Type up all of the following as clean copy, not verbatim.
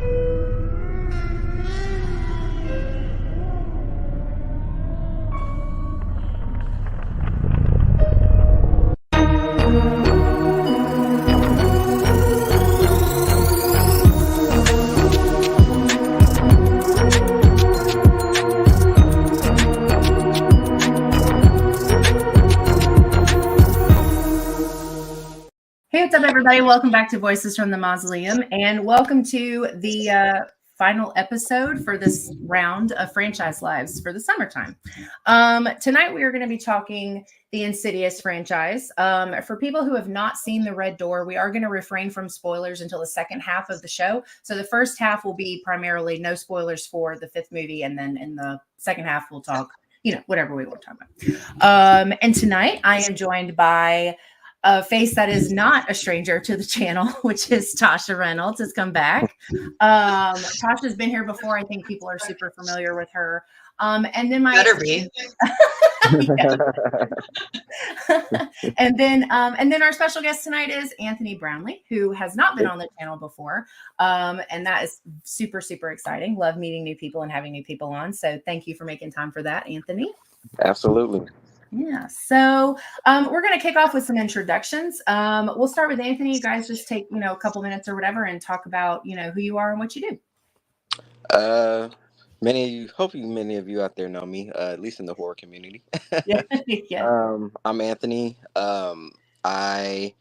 Hey, what's up, everybody? Welcome back to Voices from the Mausoleum, and welcome to the final episode for this round of franchise lives for the summertime. Tonight, we are going to be talking the Insidious franchise. For people who have not seen The Red Door, we are going to refrain from spoilers until the second half of the show. So the first half will be primarily no spoilers for the fifth movie, and then in the second half, we'll talk, whatever we want to talk about. And tonight, I am joined by a face that is not a stranger to the channel, which is Tasha Reynolds, has come back. Tasha's been here before. I think people are super familiar with her. And then better be. and then our special guest tonight is Anthony Brownlee, who has not been on the channel before. And that is super, super exciting. Love meeting new people and having new people on. So thank you for making time for that, Anthony. Absolutely. Yeah. So we're going to kick off with some introductions. We'll start with Anthony. You guys just take, a couple minutes or whatever and talk about, who you are and what you do. Hopefully many of you out there know me, at least in the horror community. Yeah. I'm Anthony. I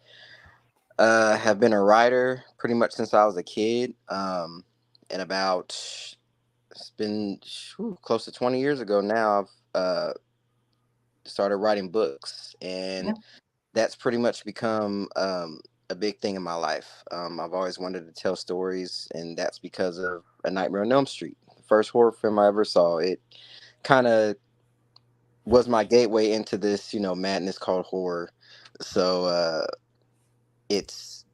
have been a writer pretty much since I was a kid. And it's been close to 20 years ago now, I've started writing books, and that's pretty much become a big thing in my life. I've always wanted to tell stories, and that's because of A Nightmare on Elm Street, the first horror film I ever saw. It kind of was my gateway into this, madness called horror. So it's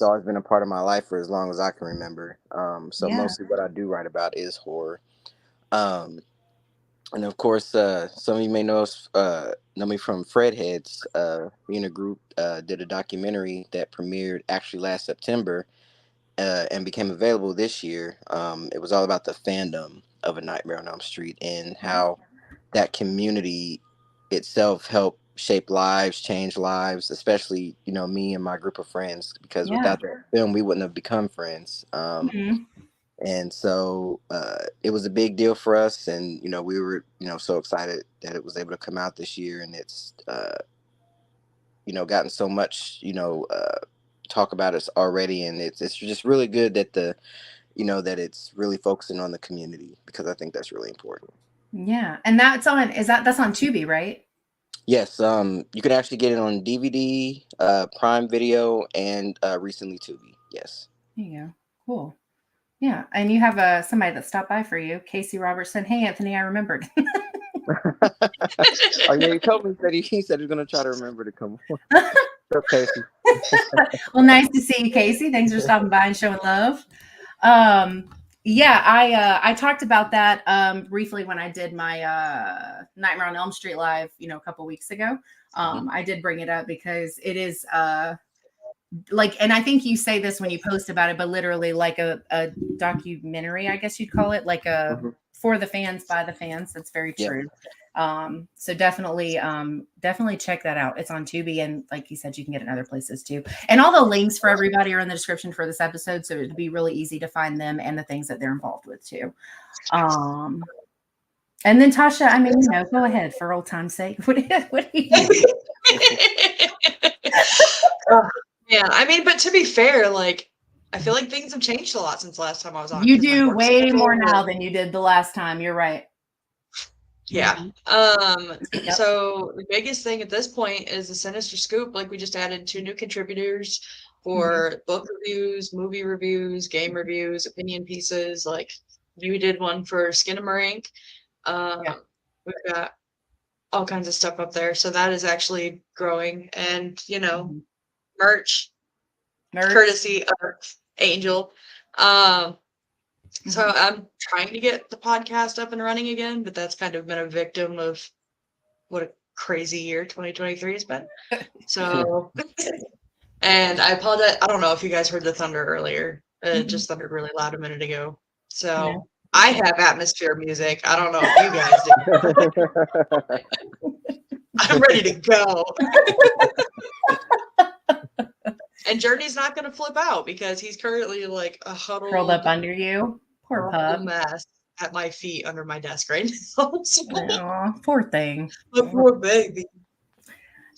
always been a part of my life for as long as I can remember. Mostly what I do write about is horror. And of course, some of you may know me from Fred Heads. Me and a group did a documentary that premiered actually last September and became available this year. It was all about the fandom of A Nightmare on Elm Street and how that community itself helped shape lives, change lives, especially, me and my group of friends, because without that film, we wouldn't have become friends. And so it was a big deal for us, and we were so excited that it was able to come out this year, and it's gotten so much talk about us already, and it's just really good that that it's really focusing on the community, because I think that's really important. Yeah, and that's on Tubi, right? Yes, you can actually get it on DVD, Prime Video, and recently Tubi. Yes. There you go. Cool. Yeah, and you have somebody that stopped by for you, Casey Robertson. Hey, Anthony, I remembered. Oh yeah, he told me that he said he's going to try to remember to come on. So, Casey. Well, nice to see you, Casey. Thanks for stopping by and showing love. I talked about that briefly when I did my Nightmare on Elm Street live, a couple weeks ago. I did bring it up because it is and I think you say this when you post about it, but literally like a documentary, I guess you'd call it, like for the fans, by the fans. That's very true. So definitely check that out. It's on Tubi, and like you said, you can get it in other places too. And all the links for everybody are in the description for this episode, so it'd be really easy to find them and the things that they're involved with too. And then Tasha, go ahead for old time's sake. What do you do? Yeah, but to be fair, I feel like things have changed a lot since the last time I was on. You do way more now than you did the last time. You're right. Yeah. So the biggest thing at this point is the Sinister Scoop. We just added 2 new contributors for book reviews, movie reviews, game reviews, opinion pieces. You did one for Skinamarink. We've got all kinds of stuff up there. So that is actually growing. And, merch courtesy of Angel. So I'm trying to get the podcast up and running again, but that's kind of been a victim of what a crazy year 2023 has been. So, and I apologize. I don't know if you guys heard the thunder earlier. just thundered really loud a minute ago. So Yeah. I have atmosphere music. I don't know if you guys do. I'm ready to go. And Journey's not going to flip out because he's currently like a Curled huddled up under you. Poor pup. mess at my feet under my desk right now. Aw, poor thing. The poor baby.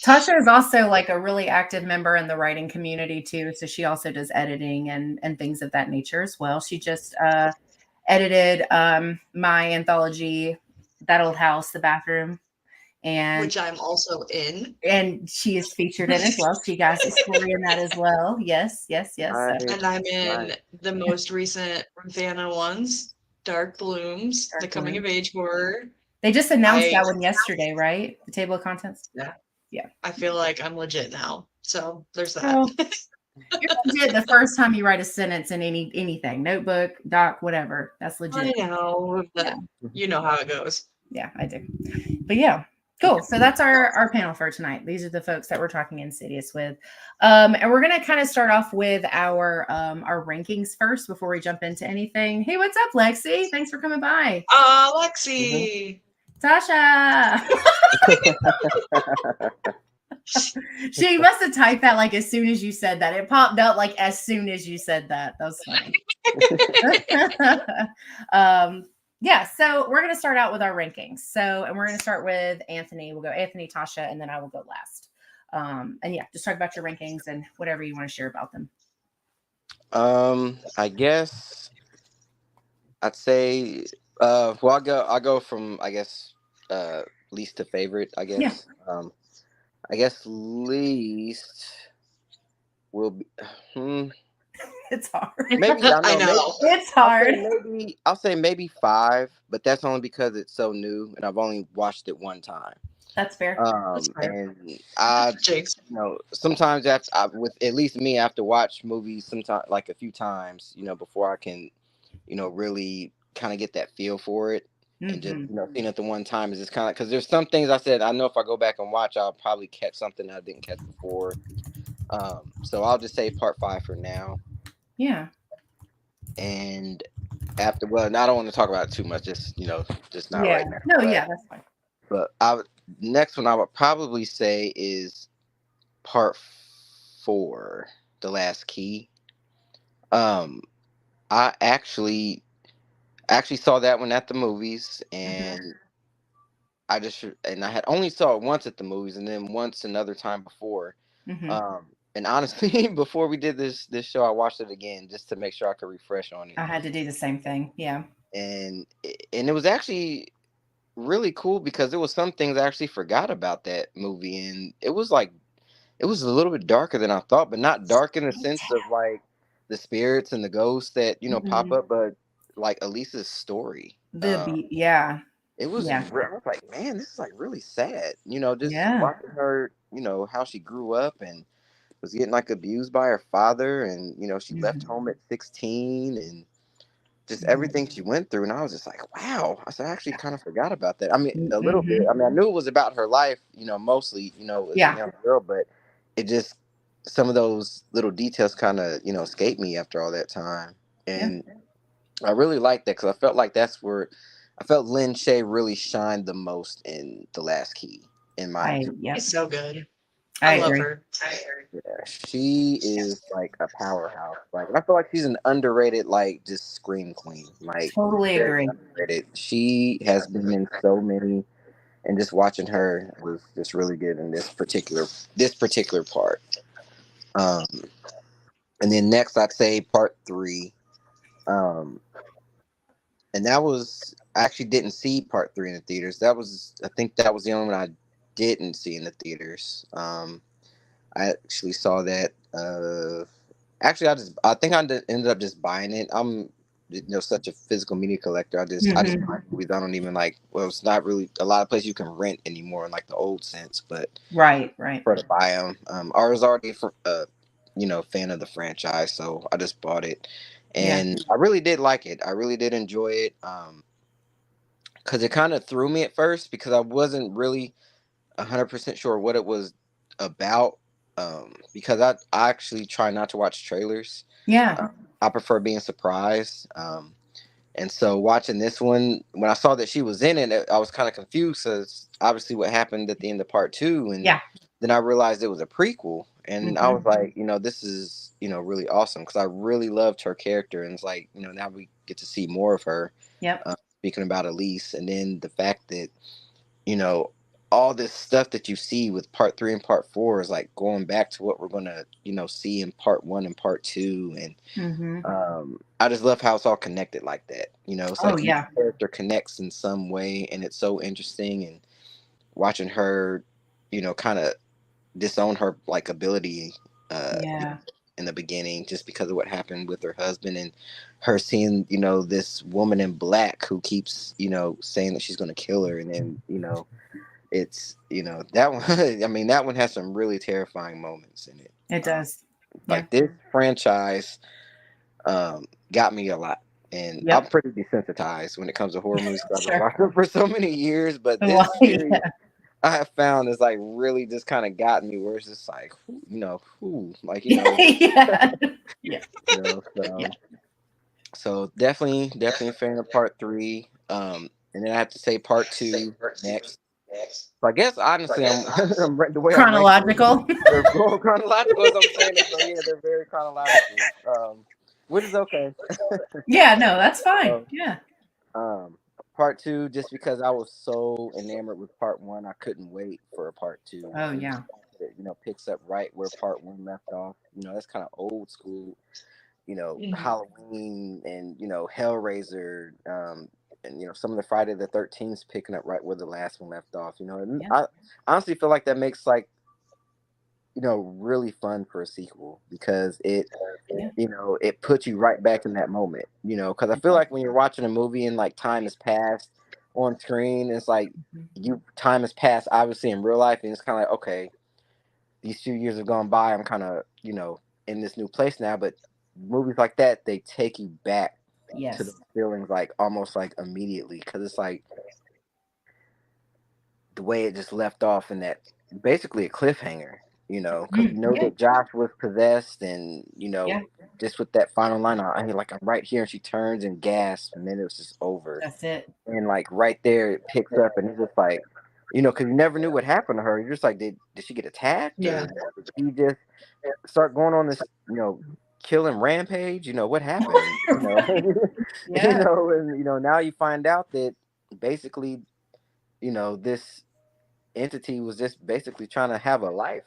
Tasha is also like a really active member in the writing community too. So she also does editing and things of that nature as well. She just edited my anthology, That Old House, The Bathroom. And which I'm also in. And she is featured in as well. She got a story in that as well. Yes. Nice. And I'm in the most recent Ravanna ones, Dark Blooms, the coming of age horror. They just announced that one yesterday, right? The table of contents. Yeah. I feel like I'm legit now. So there's that. Well, you're legit the first time you write a sentence in anything, notebook, doc, whatever. That's legit. I know. You know how it goes. Yeah, I do. But yeah. Cool. So that's our panel for tonight. These are the folks that we're talking Insidious with. And we're going to kind of start off with our rankings first before we jump into anything. Hey, what's up, Lexi? Thanks for coming by. Lexi. Tasha. She must have typed that like as soon as you said that. It popped out like as soon as you said that. That was funny. Yeah, so we're going to start out with our rankings. And we're going to start with Anthony. We'll go Anthony, Tasha, and then I will go last. And yeah, just talk about your rankings and whatever you want to share about them. I guess I'd say, well, I'll go from, I guess, least to favorite, I guess. Yeah. I guess least will be, It's hard. Maybe I know. It's hard. I'll say maybe 5, but that's only because it's so new and I've only watched it one time. That's fair. That's fair. And I, sometimes with at least me, I have to watch movies sometimes like a few times, before I can, really kind of get that feel for it. Mm-hmm. And just seeing it the one time is just kind of because there's some things I said I know if I go back and watch, I'll probably catch something I didn't catch before. So I'll just say part 5 for now. Yeah. And after, I don't want to talk about it too much. Just just not right now. No, yeah, that's fine. But next one I would probably say is part 4, The Last Key. I actually saw that one at the movies, and I had only saw it once at the movies, and then once another time before. Mm-hmm. And honestly, before we did this show, I watched it again just to make sure I could refresh on it. I had to do the same thing. Yeah. And it was actually really cool because there was some things I actually forgot about that movie, and it was a little bit darker than I thought, but not dark in the sense of like the spirits and the ghosts that pop up, but like Elisa's story. It was. I was like, man, this is like really sad. Just watching her, how she grew up and was getting like abused by her father, and she left home at 16, and just everything she went through. And I was just like, wow. I said, I actually kind of forgot about that. I mean, a little bit. I mean, I knew it was about her life, mostly, as a young girl, but it just, some of those little details kind of, escaped me after all that time. And I really liked that because I felt like that's where I felt Lynn Shay really shined the most in The Last Key, in my opinion. She's so good. I love agree. her. Yeah, she is like a powerhouse. Like I feel like she's an underrated, like just scream queen. Like totally agree. Underrated. She has been in so many, and just watching her was just really good in this particular part. And then next I'd say part 3. And that was, I actually didn't see part 3 in the theaters. I think that was the only one I didn't see in the theaters. I actually saw that. I think I ended up just buying it. I'm, such a physical media collector. I just buy movies. I don't even it's not really a lot of places you can rent anymore in like the old sense, but right. For to buy them. I was already fan of the franchise, so I just bought it, and I really did like it. I really did enjoy it. Because it kind of threw me at first because I wasn't really 100% sure what it was about. Because I actually try not to watch trailers. Yeah. I prefer being surprised. And so watching this one, when I saw that she was in it, I was kind of confused because obviously what happened at the end of part two, and Yeah. then I realized it was a prequel, and I was Mhm. like, this is really awesome because I really loved her character, and it's like now we get to see more of her. Yep. Speaking about Elise, and then the fact that you know all this stuff that you see with part three and part four is like going back to what we're gonna see in part one and part two, and Mhm. I just love how it's all connected like that. It's Oh like each yeah. character connects in some way, and it's so interesting. And watching her, kind of disown her like ability, Yeah. in the beginning, just because of what happened with her husband, and her seeing, this woman in black who keeps, saying that she's going to kill her, and then, it's, that one. I mean, that one has some really terrifying moments in it. It does. Yeah. Like this franchise got me a lot. And I'm Yep. pretty desensitized when it comes to horror movies. 'Cause I've been Sure. watching them for so many years, but this Well, series yeah. I have found is like really just kind of got me where it's just like, like, Yeah. Yeah. so, Yeah. so definitely a fan of part three. And then I have to say part two next. So I guess honestly, the way I'm ranking them, Chronological. they're going chronological as I'm saying it. So yeah, they're very chronological, which is okay. Yeah. No, that's fine. So, Yeah. um, part two, just because I was so enamored with part one, I couldn't wait for a part two. Oh And yeah. it, picks up right where part one left off. That's kind of old school. Mhm. Halloween and Hellraiser, and some of the Friday the 13th picking up right where the last one left off. And Yeah. I honestly feel like that makes like really fun for a sequel because Yeah. it puts you right back in that moment. Because I feel like when you're watching a movie and like time has passed on screen, it's like Mhm. time has passed obviously in real life, and it's kind of like, okay, these few years have gone by. I'm kind of in this new place now, but movies like that, they take you back to Yes. those feelings like almost like immediately, because it's like the way it just left off in that basically a cliffhanger, because Yeah. that Josh was possessed, and Yeah. just with that final line, I mean, like, I'm right here, and she turns and gasps, and then it was just over, That's it. and like right there it picks up, and it's just like, because you never knew what happened to her. You're just like, did she get attacked, Yeah. or did she just start going on this, killing rampage? What happened? Yeah. And now you find out that basically, this entity was just basically trying to have a life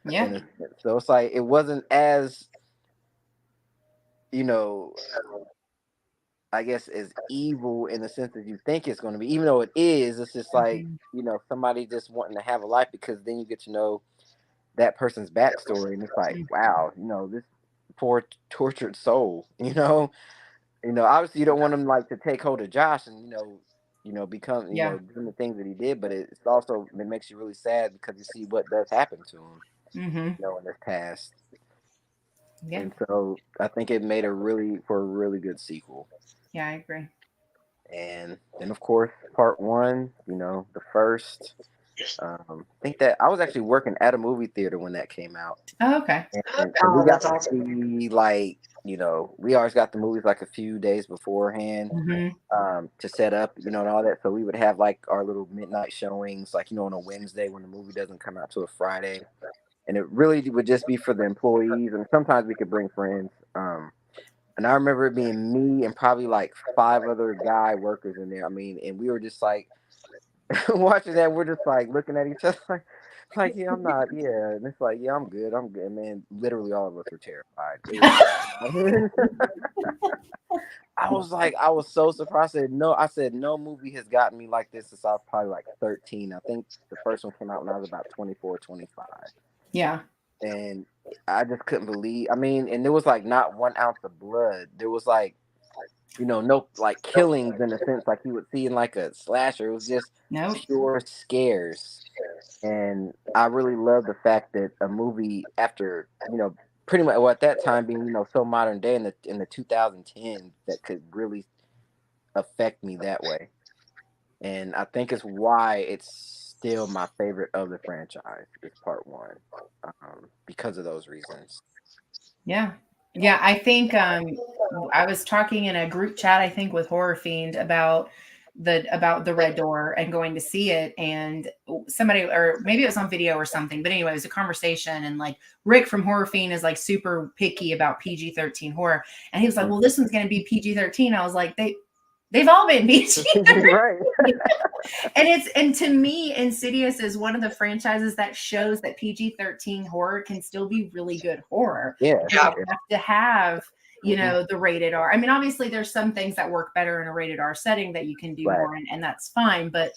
Yeah. in a sense. So it's like it wasn't as, you know, I guess as evil in the sense that you think it's going to be, even though it is. It's just like, Mhm. somebody just wanting to have a life, because then you get to know that person's backstory, and it's like, Mhm. wow, this poor tortured soul. Obviously you don't want him like to take hold of Josh and become Yeah. doing the things that he did, but it's also, it makes you really sad because you see what does happen to him, Mhm. in his past. Yeah. And so I think it made for a really good sequel. Yeah. I agree. And then of course part one, the first. I think that I was actually working at a movie theater when that came out. Oh, okay. And so we Oh, got that's to awesome. see, like, we always got the movies like a few days beforehand, Mhm. to set up, and all that. So we would have like our little midnight showings, like, on a Wednesday when the movie doesn't come out till a Friday. And it really would just be for the employees. And sometimes we could bring friends. And I remember it being me and probably like five other guy workers in there. I mean, and we were just like, watching that, we're just like looking at each other like, yeah, I'm not, yeah. And it's like, yeah, I'm good, man. Literally all of us were terrified. It was I was so surprised. I said no movie has gotten me like this since I was probably like 13. I think the first one came out when I was about 24, 25. Yeah. And I just couldn't believe, I mean, and there was like not 1 ounce of blood. There was like, no like killings in a sense like you would see in like a slasher. It was just Nope. pure scares. And I really love the fact that a movie after, pretty much, well, at that time being, so modern day in the 2010s, that could really affect me that way. And I think it's why it's still my favorite of the franchise is part one, because of those reasons. Yeah. Yeah, I think I was talking in a group chat, I think, with Horror Fiend about the Red Door and going to see it, and somebody, or maybe it was on video or something, but anyway, it was a conversation, and like Rick from Horror Fiend is like super picky about PG-13 horror, and he was like, well, this one's going to be PG-13. I was like, they've all been PG-13. Right. And to me, Insidious is one of the franchises that shows that PG-13 horror can still be really good horror. Yeah. You don't have to have, you know, the rated R. I mean, obviously there's some things that work better in a rated R setting that you can do more in, and that's fine. But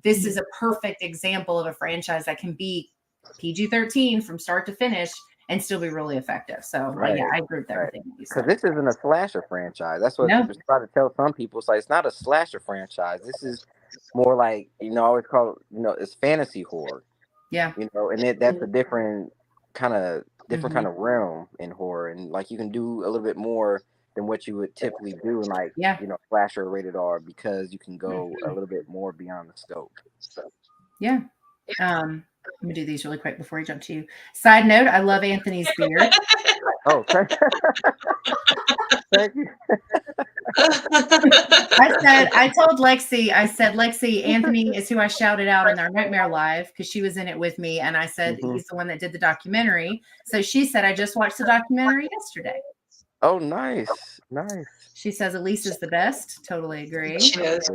this is a perfect example of a franchise that can be PG-13 from start to finish and still be really effective. So yeah, I agree with everything you said. Because this isn't a slasher franchise. That's what people try to tell some people. It's like, it's not a slasher franchise. This is more like, I always call it, it's fantasy horror. Yeah. And that's a different kind of realm in horror. And like, you can do a little bit more than what you would typically do in like, slasher rated R, because you can go a little bit more beyond the scope. So. Yeah. Let me do these really quick before we jump to you. Side note, I love Anthony's beard. Oh, thank you. I told Lexi, Lexi, Anthony is who I shouted out in our Nightmare Live because she was in it with me. And I said, he's the one that did the documentary. So she said, I just watched the documentary yesterday. Oh, nice. Nice. She says Elise is the best. Totally agree. She is.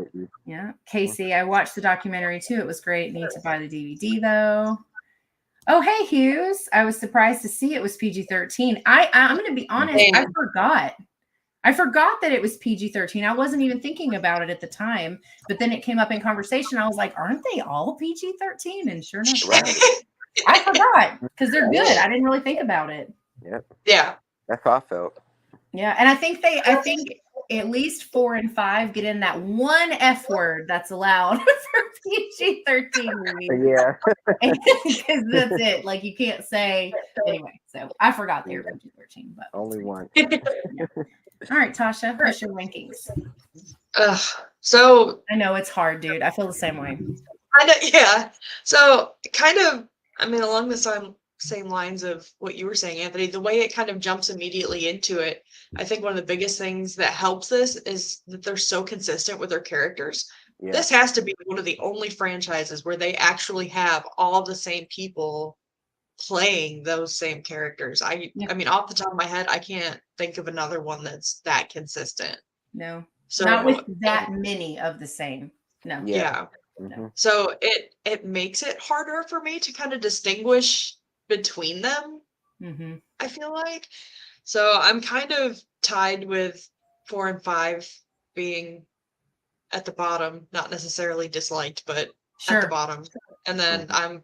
Yeah. Casey, I watched the documentary too. It was great. Need to buy the DVD though. Oh, hey, Hughes. I was surprised to see it was PG-13. I'm going to be honest. I forgot that it was PG-13. I wasn't even thinking about it at the time, but then it came up in conversation. I was like, aren't they all PG-13? And sure enough, I forgot because they're good. I didn't really think about it. Yep. Yeah. That's how I felt. Yeah. And I think at least 4 and 5 get in that one F word that's allowed for PG-13 movies. Yeah. Because that's it. Like, you can't say anyway. So I forgot they were PG-13, but only one. Yeah. All right, Tasha, what's your rankings? So I know it's hard, dude. I feel the same way. I know, yeah. So kind of, along the same lines of what you were saying, Anthony, the way it kind of jumps immediately into it, I think one of the biggest things that helps this is that they're so consistent with their characters. Yeah. This has to be one of the only franchises where they actually have all the same people playing those same characters. I mean, off the top of my head, I can't think of another one that's that consistent. No. So not with that many of the same. No. Yeah. Mm-hmm. So it makes it harder for me to kind of distinguish between them. Mm-hmm. I feel like. So I'm kind of tied with 4 and 5 being at the bottom, not necessarily disliked, but at the bottom. And then I'm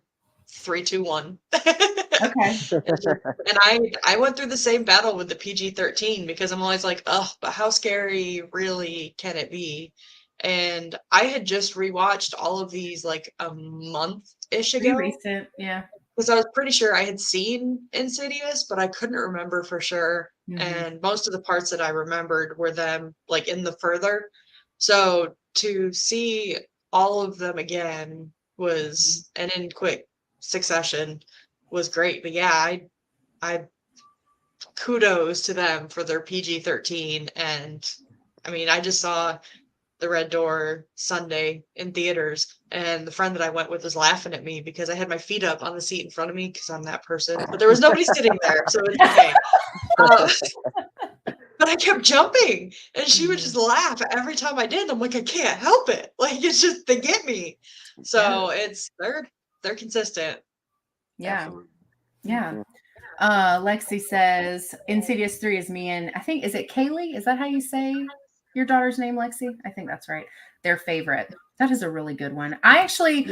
3, 2, 1. Okay. And I went through the same battle with the PG-13 because I'm always like, oh, but how scary really can it be? And I had just rewatched all of these like a month-ish ago. Pretty recent, yeah. Because I was pretty sure I had seen Insidious, but I couldn't remember for sure. Mm-hmm. And most of the parts that I remembered were them like in the further. So to see all of them again was, and in quick succession, was great. But yeah, I kudos to them for their PG-13. And I just saw The Red Door Sunday in theaters, and the friend that I went with was laughing at me because I had my feet up on the seat in front of me because I'm that person, but there was nobody sitting there, so it's okay. But I kept jumping, and she would just laugh every time I did. I'm like, I can't help it. Like, it's just, they get me. So they're consistent. Yeah. Absolutely. Yeah. Lexi says Insidious 3 is me and I think, is it Kaylee? Is that how you say your daughter's name, Lexi? I think that's right. Their favorite. That is a really good one. It is a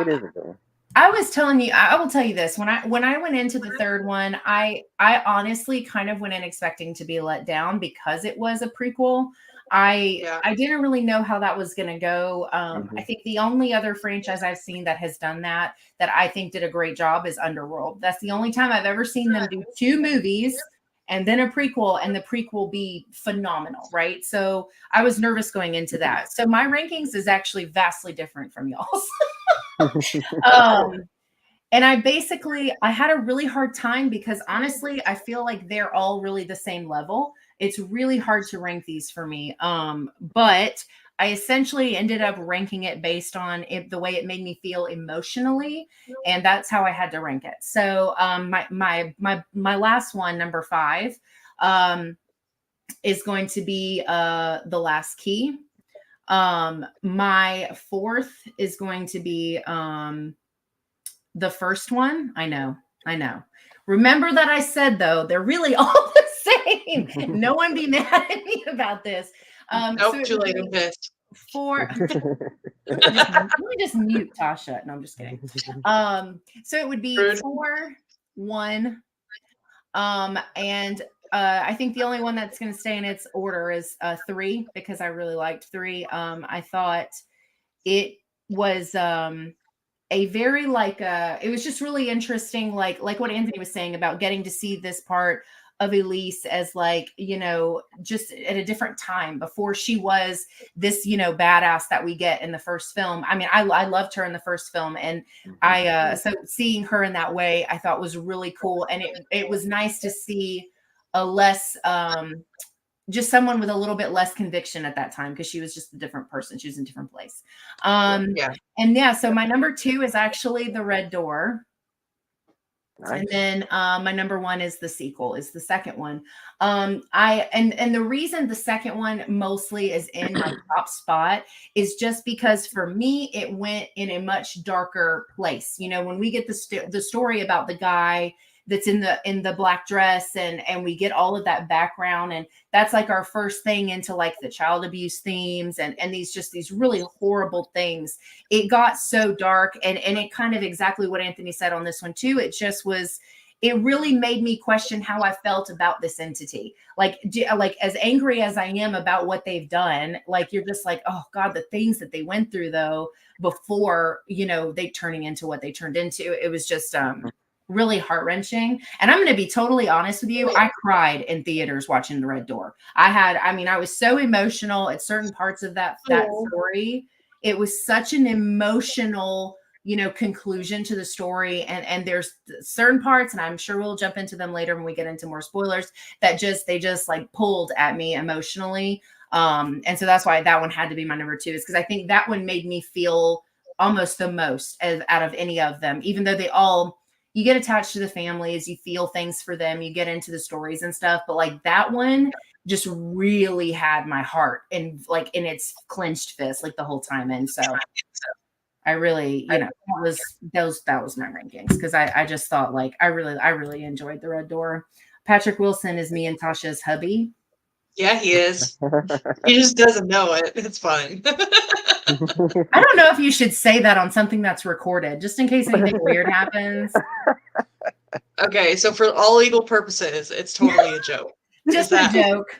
good one. I was telling you, I will tell you this. When I went into the third one, I honestly kind of went in expecting to be let down because it was a prequel. I didn't really know how that was going to go. I think the only other franchise I've seen that has done that I think did a great job is Underworld. That's the only time I've ever seen them do 2 movies and then a prequel, and the prequel be phenomenal, right? So I was nervous going into that. So my rankings is actually vastly different from y'all's. And I had a really hard time because honestly, I feel like they're all really the same level. It's really hard to rank these for me. But I essentially ended up ranking it based on the way it made me feel emotionally, and that's how I had to rank it. So my last one, number 5, is going to be The Last Key. My 4th is going to be the first one. I know. Remember that I said, though, they're really all the same. No one be mad at me about this. Nope, so Julie, I'm pissed. Let me just mute Tasha. No, I'm just kidding. So it would be Rude. 4, 1, and I think the only one that's going to stay in its order is 3, because I really liked 3. I thought it was a very it was just really interesting, like what Anthony was saying about getting to see this part of Elise as just at a different time before she was this, badass that we get in the first film. I mean, I loved her in the first film, and so seeing her in that way, I thought was really cool. And it was nice to see a less, just someone with a little bit less conviction at that time, because she was just a different person. She was in a different place. So my number 2 is actually The Red Door. Nice. And then my number 1 is the sequel, is the second one. And the reason the second one mostly is in my top spot is just because for me, it went in a much darker place. When we get the story about the guy that's in the black dress, and we get all of that background, and that's like our first thing into like the child abuse themes and these really horrible things. It got so dark, and it kind of exactly what Anthony said on this one too. It really made me question how I felt about this entity. Like as angry as I am about what they've done, like you're just like, oh God, the things that they went through though before, they turning into what they turned into. It was just really heart-wrenching. And I'm going to be totally honest with you. I cried in theaters watching The Red Door. I was so emotional at certain parts of that story. It was such an emotional, conclusion to the story. And there's certain parts, and I'm sure we'll jump into them later when we get into more spoilers, that they just like pulled at me emotionally. And so that's why that one had to be my number 2, is because I think that one made me feel almost the most out of any of them, even though you get attached to the families, you feel things for them, you get into the stories and stuff. But like that one just really had my heart in its clenched fist, like the whole time. And so I really, that was my rankings, because I just thought I really enjoyed The Red Door. Patrick Wilson is me and Tasha's hubby. Yeah, he is. He just doesn't know it. It's fine. I don't know if you should say that on something that's recorded, just in case anything weird happens. Okay, so for all legal purposes, it's totally a joke. Just a joke.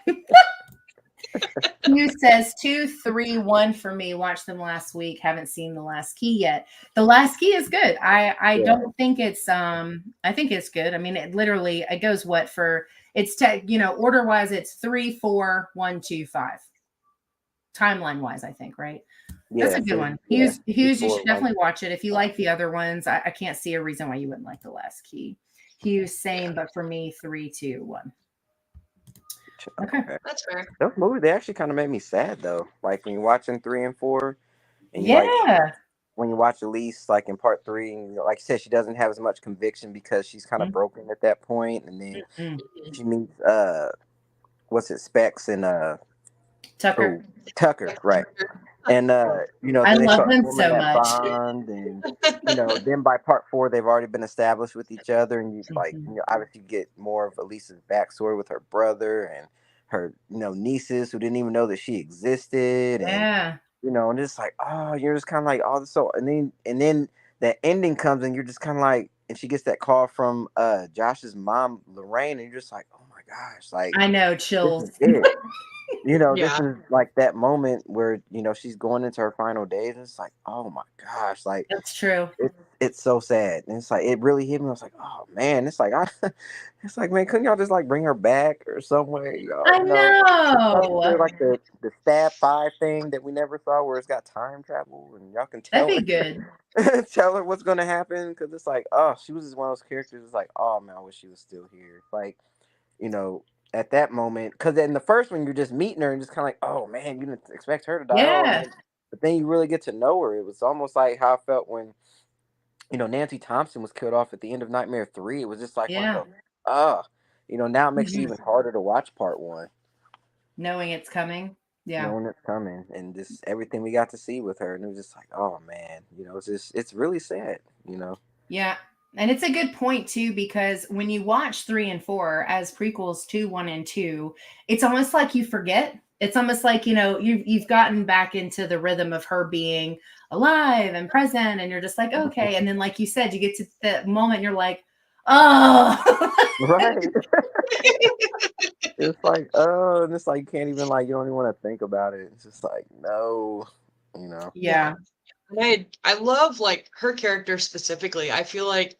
Hugh says 2, 3, 1 for me. Watched them last week. Haven't seen The Last Key yet. The Last Key is good. I don't think it's I think it's good. I mean, it goes order wise, it's 3, 4, 1, 2, 5. Timeline wise, I think, right? Yeah, that's a good one. Hughes, you should definitely watch it. If you like the other ones, I can't see a reason why you wouldn't like The Last Key. Hughes, same, but for me, 3, 2, 1. Okay, that's fair. Those movies, they actually kind of made me sad though. Like when you're watching 3 and 4, and when you watch Elise, like in part 3, and like you said, she doesn't have as much conviction because she's kind of broken at that point, and then she meets Specs and Tucker. Tucker, right? And I love them so much. Bond, and then by part 4, they've already been established with each other, and you obviously get more of Elisa's backstory with her brother and her nieces who didn't even know that she existed, and and just like, oh, you're just kind of like, oh, so, and then the ending comes, and you're just kind of like, and she gets that call from Josh's mom, Lorraine, and you're just like, oh my gosh, like, I know, chills. This Yeah. is like that moment where she's going into her final days, and it's like, oh my gosh, like That's true. it's so sad, and it's like it really hit me. I was like, oh man, it's like it's like, man, couldn't y'all just like bring her back or some way, I know. like the stab 5 thing that we never saw, where it's got time travel, and y'all can That'd tell be her good. tell her what's gonna happen, because it's like, oh, she was just one of those characters. It's like, oh man, I wish she was still here. Like, you know, at that moment, because in the first one, you're just meeting her and just kind of like, oh man, you didn't expect her to die. Oh, Yeah. man. But then you really get to know her. It was almost like how I felt when, Nancy Thompson was killed off at the end of Nightmare 3. It was just like one of Yeah. those, now it makes it even harder to watch part 1, Knowing it's coming. Yeah. knowing it's coming, and just everything we got to see with her. And it was just like, oh man, it's really sad, Yeah. And it's a good point too, because when you watch 3 and 4 as prequels to 1 and 2, it's almost like you forget. It's almost like, you've gotten back into the rhythm of her being alive and present, and you're just like, okay. And then, like you said, you get to the moment and you're like, oh, right. It's like, oh, and it's like you can't even, like, you don't even want to think about it. It's just like, no, yeah. And I love like her character specifically. I feel like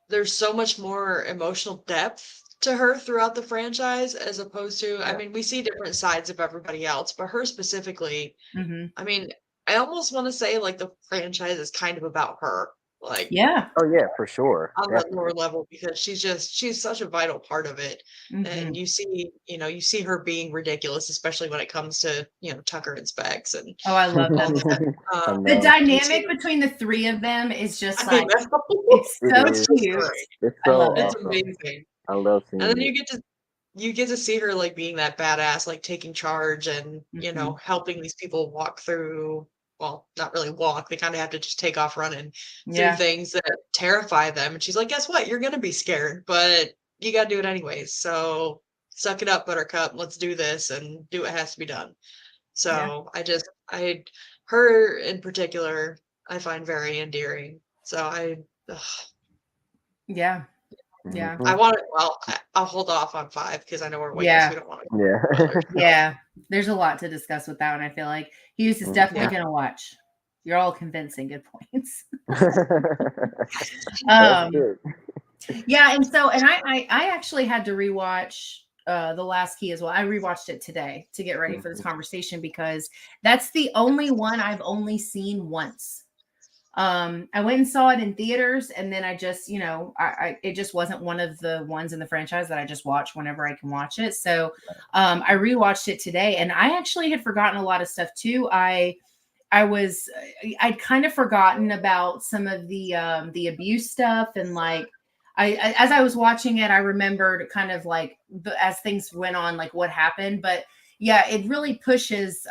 there's so much more emotional depth to her throughout the franchise as opposed to, I mean, we see different sides of everybody else, but her specifically, Mm-hmm. I mean, I almost want to say like the franchise is kind of about her. Like, Yeah. Oh yeah, for sure. on that lower Definitely. level, because she's such a vital part of it. Mm-hmm. And you see her being ridiculous, especially when it comes to Tucker and Specs and Oh, I love all them. that. I The know. you see dynamic between the 3 of them is just I like, know. it's It so is. It's just cute. great. It's I so love it. It's awesome. amazing. I love And seeing then it. you get to see her like being that badass, like taking charge and Mhm. helping these people walk through, well, not really walk, they kind of have to just take off running through Yeah. things that terrify them. And she's like, guess what, you're gonna be scared, but you gotta do it anyways, so suck it up, buttercup, let's do this and do what has to be done. Yeah. So I her in particular I find very endearing. So ugh, Yeah. Yeah. I Mhm. want it. Well, I'll hold off on 5 because I know we're waiting, so Yeah. we don't want to Yeah. spoilers. Yeah. There's a lot to discuss with that one. I feel like Hughes is definitely Yeah. going to watch. You're all convincing. Good points. That's um, good. yeah. And so, and I actually had to rewatch The Last Key as well. I rewatched it today to get ready for this conversation, because that's the only one I've only seen once. I went and saw it in theaters, and then I just, it just wasn't one of the ones in the franchise that I just watch whenever I can watch it. So I rewatched it today, and I actually had forgotten a lot of stuff too. I'd kind of forgotten about some of the abuse stuff, and like as I was watching it, I remembered kind of like as things went on, like what happened. But yeah, it really pushes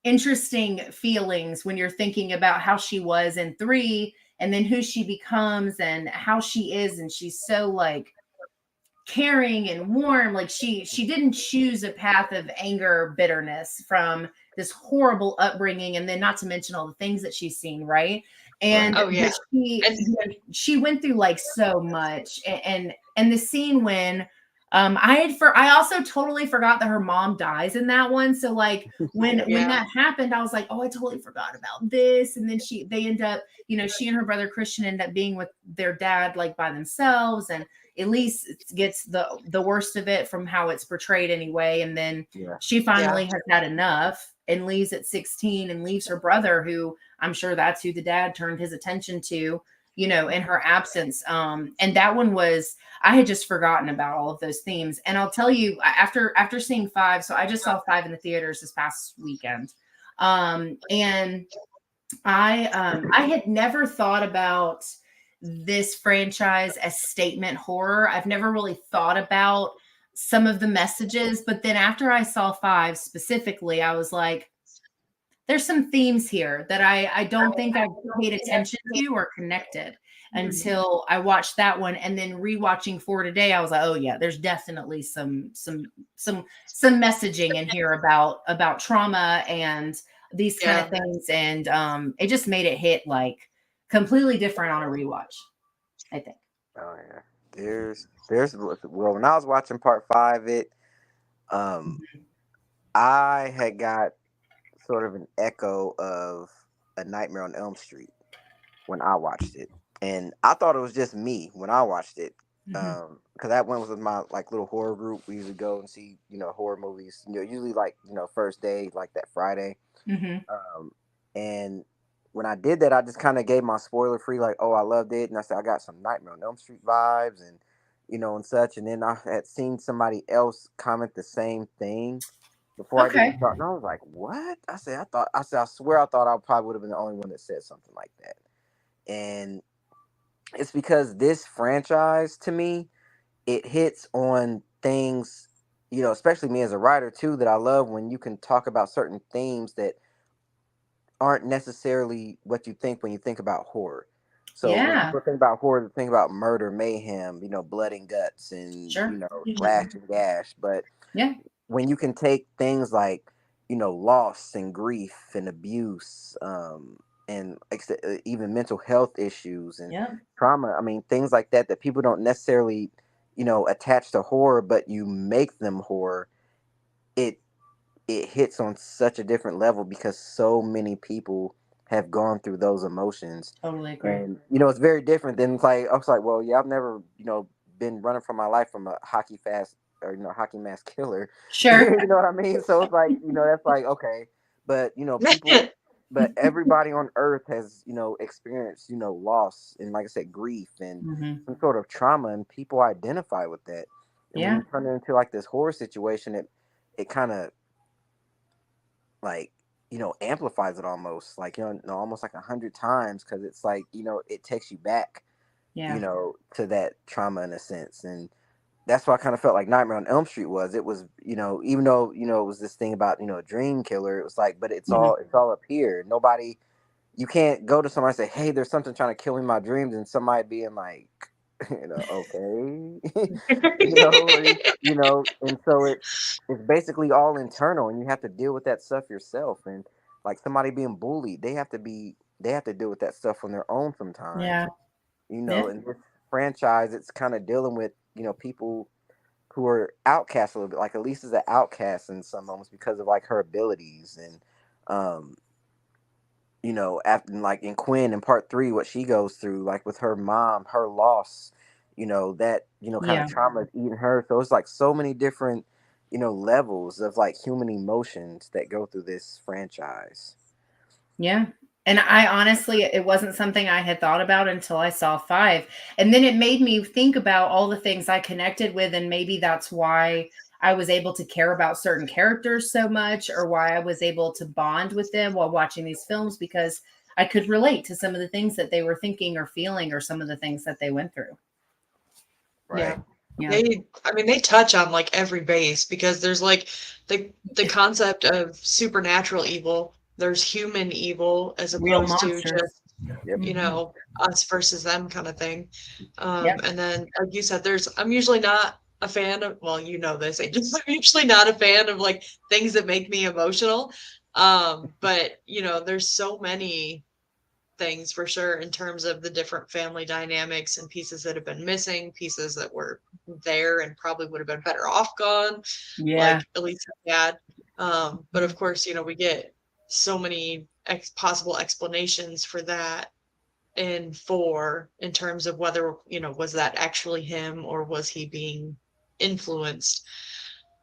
interesting feelings when you're thinking about how she was in 3, and then who she becomes and how she is. And she's so like caring and warm. Like she didn't choose a path of anger, bitterness from this horrible upbringing, and then not to mention all the things that she's seen, right? And Oh yeah. but she went through like so much. And the scene when I also totally forgot that her mom dies in that one. So like when that happened, I was like, oh, I totally forgot about this. And then they end up, she and her brother Christian end up being with their dad like by themselves, and at least it gets the worst of it from how it's portrayed anyway. And then she finally has had enough and leaves at 16 and leaves her brother, who I'm sure that's who the dad turned his attention to, in her absence. And that one was, I had just forgotten about all of those themes. And I'll tell you, after seeing 5, so I just saw 5 in the theaters this past weekend. And I had never thought about this franchise as statement horror. I've never really thought about some of the messages, but then after I saw 5 specifically, I was like, there's some themes here that I don't think I've paid attention to or connected until I watched that one. And then rewatching 4 today, I was like, oh yeah, there's definitely some messaging in here about trauma and these kind of things. And it just made it hit like completely different on a rewatch, I think. Oh yeah. There's well, when I was watching part 5, it I had got sort of an echo of A Nightmare on Elm Street when I watched it, and I thought it was just me when I watched it. Mhm. Because that one was with my like little horror group. We usually go and see horror movies. Usually like first day like that Friday. Mhm. Um, and when I did that, I just kind of gave my spoiler free, like, oh, I loved it. And I said, I got some Nightmare on Elm Street vibes and such. And then I had seen somebody else comment the same thing before I did Okay. the thought. And I was like, what? I swear I thought I probably would have been the only one that said something like that. And it's because this franchise to me, it hits on things, especially me as a writer too, that I love when you can talk about certain themes that aren't necessarily what you think when you think about horror. So when Yeah. people think about horror, they think about murder, mayhem, blood and guts, and Sure. slash and gash. But Yeah. when you can take things like loss and grief and abuse, and even mental health issues and Yeah. trauma, I mean things like that people don't necessarily attach to horror, but you make them horror. It it hits on such a different level because so many people have gone through those emotions. Totally agree. And it's very different than, like, I was like, well, yeah, I've never been running for my life from a hockey fast or hockey mask killer. Sure. You know what I mean? So it's like, that's like, okay. But people, but everybody on earth has experienced loss and, like I said, grief and Mhm. some sort of trauma, and people identify with that. And when Yeah. you turn it into like this horror situation, it kind of like amplifies it almost, like almost like 100 times, because it's like it takes you back Yeah. to that trauma in a sense. And that's why I kind of felt like Nightmare on Elm Street was. It was, even though it was this thing about a dream killer, it was like, but it's Mhm. all up here. Nobody, you can't go to somebody and say, hey, there's something trying to kill me in my dreams, and somebody being like, okay. And so it's basically all internal, and you have to deal with that stuff yourself. And like somebody being bullied, they have to deal with that stuff on their own sometimes. Yeah. Yeah. In this franchise, it's kind of dealing with people who are outcasts a little bit. Like Elise is an outcast in some moments because of like her abilities. And um after, like in Quinn in part 3, what she goes through, like with her mom, her loss, that kind of Yeah. trauma is eating her. So it's like so many different levels of like human emotions that go through this franchise. Yeah. And I honestly, it wasn't something I had thought about until I saw 5. And then it made me think about all the things I connected with. And maybe that's why I was able to care about certain characters so much, or why I was able to bond with them while watching these films, because I could relate to some of the things that they were thinking or feeling, or some of the things that they went through. Yeah. Right. Yeah. They touch on like every base, because there's like the concept of supernatural evil, there's human evil, as Real opposed to monsters. just, Yep. Mhm. us versus them kind of thing. Yep. And then like you said, I'm usually not a fan of, well, this, I'm usually not a fan of like things that make me emotional. But there's so many things for sure in terms of the different family dynamics and pieces that have been missing, pieces that were there and probably would have been better off gone, Yeah. like at least dad. But of course, we get so many possible explanations for that in terms of whether, was that actually him or was he being influenced?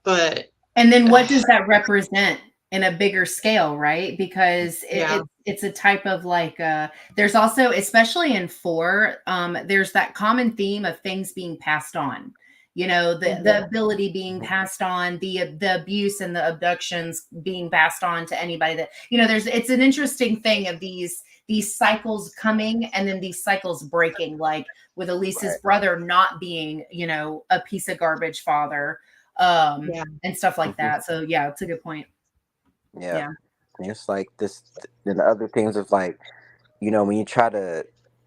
But And then what does that represent in a bigger scale, right? Because yeah, it's a type of like there's also, especially in 4, there's that common theme of things being passed on. The mhm, ability being passed on, the abuse and the abductions being passed on to anybody that, it's an interesting thing of these cycles coming and then these cycles breaking, like with Elise's Right. brother not being, a piece of garbage father, yeah, and stuff like Mhm. that. So yeah, it's a good point. Yeah. Yeah. And it's like this, and the other things of like, when you try to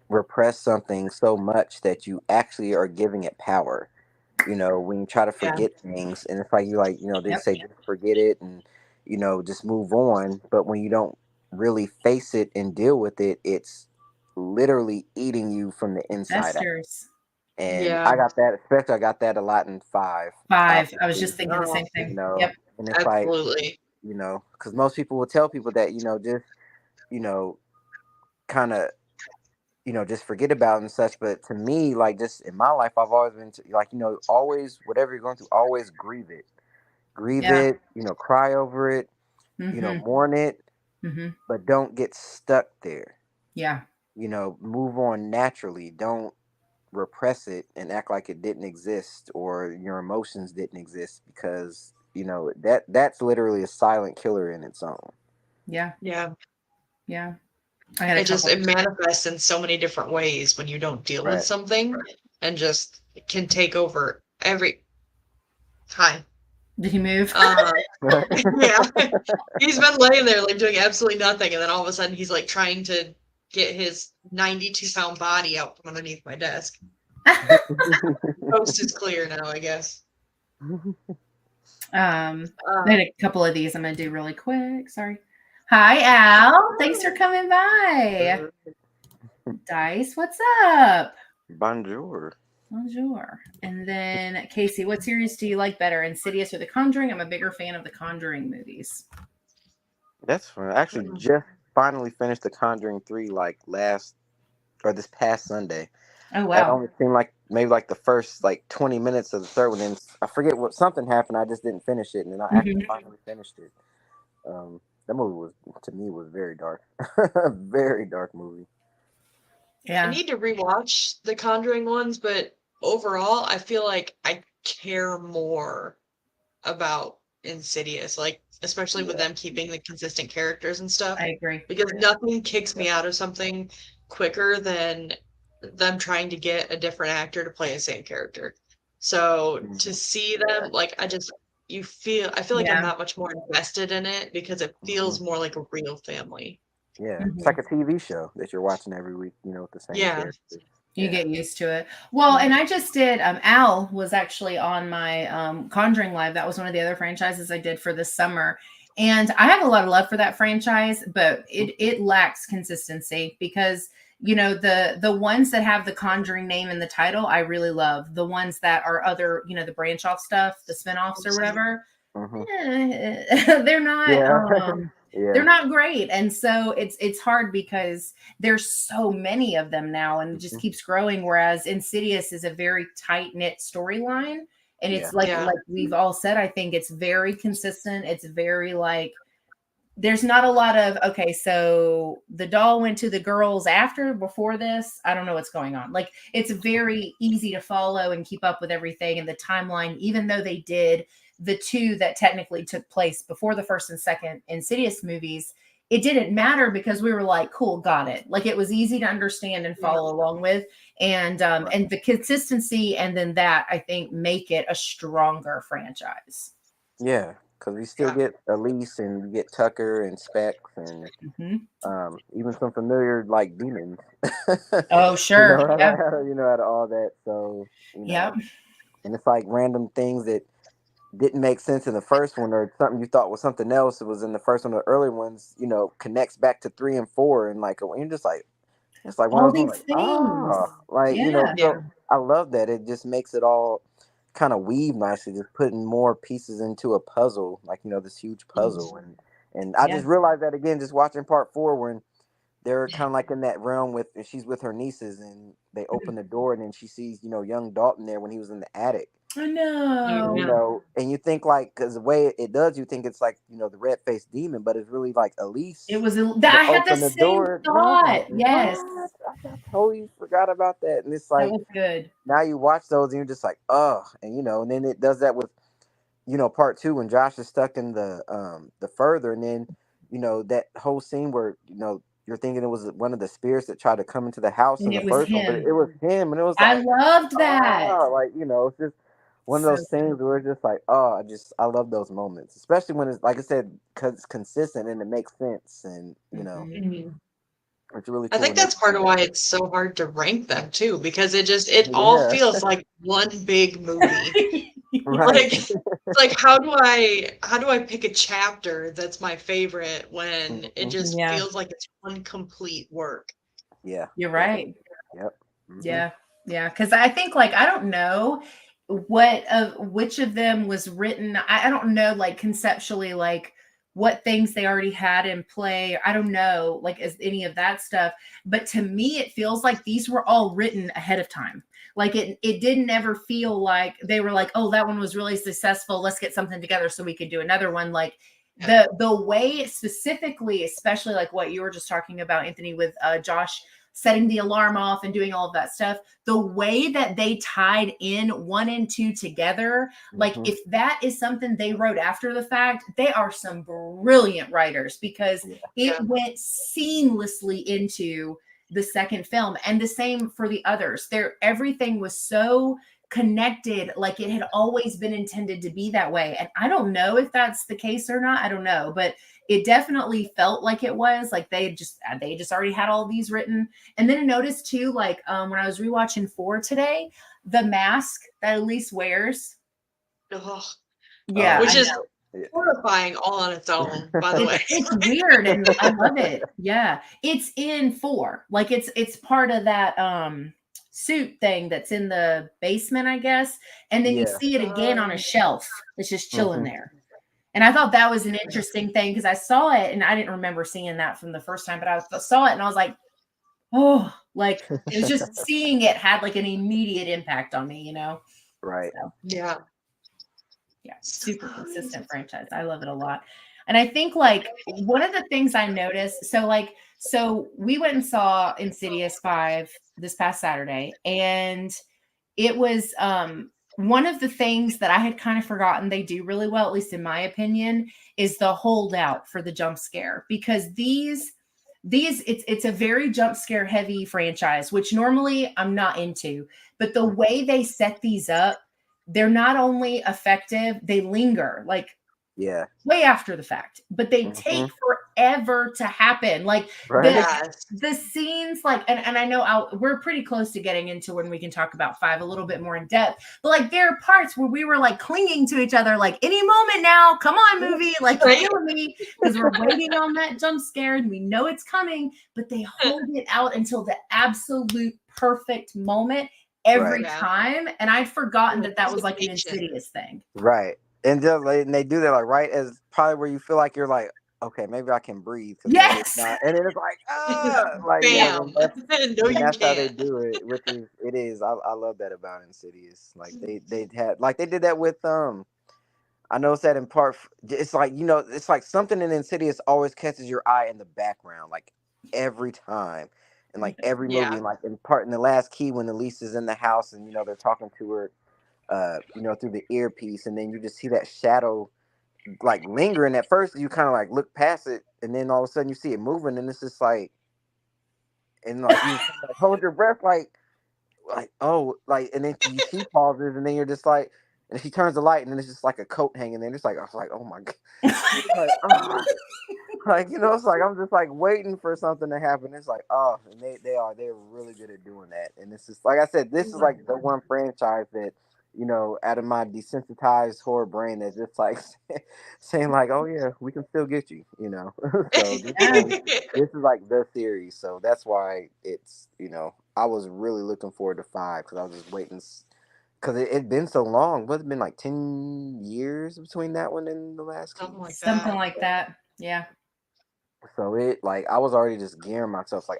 repress something so much that you actually are giving it power. When you try to yeah, forget things, and it's like you like, they Yep. say just forget it and just move on. But when you don't really face it and deal with it, it's literally eating you from the It inside out. festers. And Yeah, I got that, especially I got that a lot in 5. 5. I was Obviously, just thinking the same you thing. know, Yep. and it's like, absolutely. because most people will tell people that, just, you know, kind of, just forget about it and such. But to me, like, just in my life, I've always been like, always, whatever you're going through, always grieve Yeah. it, cry over it, Mm-hmm. mourn it, Mm-hmm. but don't get stuck there. Yeah. Move on naturally. Don't repress it and act like it didn't exist or your emotions didn't exist, because that's literally a silent killer in its own. Yeah. Yeah. Yeah. I had a It just, couple. it manifests in so many different ways when you don't deal with Right. something, and just can take over every time. Did he move? Yeah. He's been laying there like doing absolutely nothing, and then all of a sudden he's like trying to get his 92-pound body out from underneath my desk. Coast is clear now, I guess. I had a couple of these I'm gonna do really quick. Sorry. Hi, Al. Thanks for coming by. Dice, what's up? Bonjour. Bonjour. And then Casey, what series do you like better, Insidious or The Conjuring? I'm a bigger fan of the Conjuring movies. That's fun. I actually just finally finished The Conjuring 3 like this past Sunday. Oh It wow. only seemed like maybe like the first like 20 minutes of the third one, and I forget what something happened. I just didn't finish it, and then I actually finally finished it. That movie was very dark, very dark movie. Yeah. I need to rewatch the Conjuring ones, but overall, I feel like I care more about Insidious, like especially with them keeping the consistent characters and stuff. I agree. Because nothing kicks me out of something quicker than them trying to get a different actor to play the same character. So to see them, like, I feel like I'm that much more invested in it because it feels more like a real family. Yeah, it's like a TV show that you're watching every week, with the same characters. You get used to it. Well, and I just did, Al was actually on my Conjuring Live. That was one of the other franchises I did for this summer. And I have a lot of love for that franchise, but it lacks consistency because, the ones that have the Conjuring name in the title, I really love. The ones that are other, the branch off stuff, the spinoffs or whatever, they're not they're not great. And so it's hard because there's so many of them now and it just keeps growing. Whereas Insidious is a very tight knit storyline. And it's like we've all said, I think it's very consistent. It's very like, there's not a lot of, okay, so the doll went to the girls before this. I don't know what's going on. Like, it's very easy to follow and keep up with everything and the timeline, even though they did the two that technically took place before the first and second Insidious movies. It didn't matter because we were like, cool, got it. Like, it was easy to understand and follow along with. And the consistency and then that, I think, make it a stronger franchise. Yeah, because we still get Elise and we get Tucker and Specs and even some familiar like demons. Oh, sure. Out of all that. So, and it's like random things that didn't make sense in the first one, or something you thought was something else. It was in the first one. The early ones, connects back to 3 and 4, and like you're just like, it's like one all of those these things. So I love that. It just makes it all kind of weave nicely, just putting more pieces into a puzzle, like this huge puzzle. And I just realized that again, just watching part 4 when they're kind of like in that realm with she's with her nieces, and they open the door, and then she sees young Dalton there when he was in the attic. I know. And you think like, because the way it does, you think it's like the red-faced demon, but it's really like Elise. It was I had the same thought. Yes, I totally forgot about that, and it's like that was good. Now you watch those, and you're just like, and then it does that with part 2 when Josh is stuck in the further, and then that whole scene where you're thinking it was one of the spirits that tried to come into the house and in the first one, but it was him, and it was like, I loved that. It's just one of those things where it's just like, I love those moments, especially when it's like I said, because it's consistent and it makes sense, and it's really cool. I think that's part of why it's so hard to rank them too, because it all feels like one big movie. Like how do I pick a chapter that's my favorite when it just feels like it's one complete work? Yeah, you're right. Yep. Yeah. Yeah, because I think like I don't know which of them was written. I don't know like conceptually like what things they already had in play. I don't know like as any of that stuff. But to me, it feels like these were all written ahead of time. Like it didn't ever feel like they were like, oh, that one was really successful. Let's get something together so we could do another one. Like the way specifically, especially like what you were just talking about, Anthony, with Josh setting the alarm off and doing all of that stuff, the way that they tied in 1 and 2 together, like if that is something they wrote after the fact, they are some brilliant writers because it went seamlessly into the second film. And the same for the others. Everything was so connected, like it had always been intended to be that way. And I don't know if that's the case or not. I don't know, but it definitely felt like it was like they just already had all these written. And then I noticed too, like when I was rewatching 4 today, the mask that Elise wears. Yeah, which is horrifying all on its own, by the way. It's weird and I love it. Yeah. It's in 4. Like it's part of that suit thing that's in the basement, I guess. And then you see it again on a shelf. It's just chilling there. And I thought that was an interesting thing because I saw it and I didn't remember seeing that from the first time, but I saw it and I was like, oh, like it was just seeing it had like an immediate impact on me, you know? Right. So, yeah. Super consistent franchise. I love it a lot. And I think like one of the things I noticed, so we went and saw Insidious 5 this past Saturday, and it was one of the things that I had kind of forgotten they do really well, at least in my opinion, is the holdout for the jump scare, because these it's a very jump scare heavy franchise, which normally I'm not into, but the way they set these up, they're not only effective, they linger like way after the fact, but they take forever to happen. Like the scenes, like, and I know we're pretty close to getting into when we can talk about 5 a little bit more in depth, but like there are parts where we were like clinging to each other, like any moment now, come on movie, like you're killing me, because we're waiting on that jump scare and we know it's coming, but they hold it out until the absolute perfect moment every time. And I'd forgotten that was like an Insidious thing. Right. And they do that like right as probably where you feel like you're like, okay, maybe I can breathe. Yes. And then it's like, like bam. That's how they do it, which is I love that about Insidious. Like they had like they did that with I noticed that in part. It's like, it's like something in Insidious always catches your eye in the background, like every time. And like every movie, and like in the last key when Elise is in the house and they're talking to her through the earpiece, and then you just see that shadow like lingering. At first you kind of like look past it, and then all of a sudden you see it moving, and it's just like, and like you like, hold your breath, like oh, like, and then she pauses, and then you're just like, and she turns the light, and then it's just like a coat hanging there. It's like, I was like, oh my god. Like, oh. Like, it's like I'm just like waiting for something to happen. It's like, oh, and they're really good at doing that. And it's just like I said, this is like the one franchise that, out of my desensitized horror brain, that's just like saying like, oh yeah, we can still get you, So this is like the series. So that's why it's, I was really looking forward to 5 because I was just waiting, because it'd been so long. What's it been, like 10 years between that one and the last key? Something like that. Yeah. So I was already just gearing myself. Like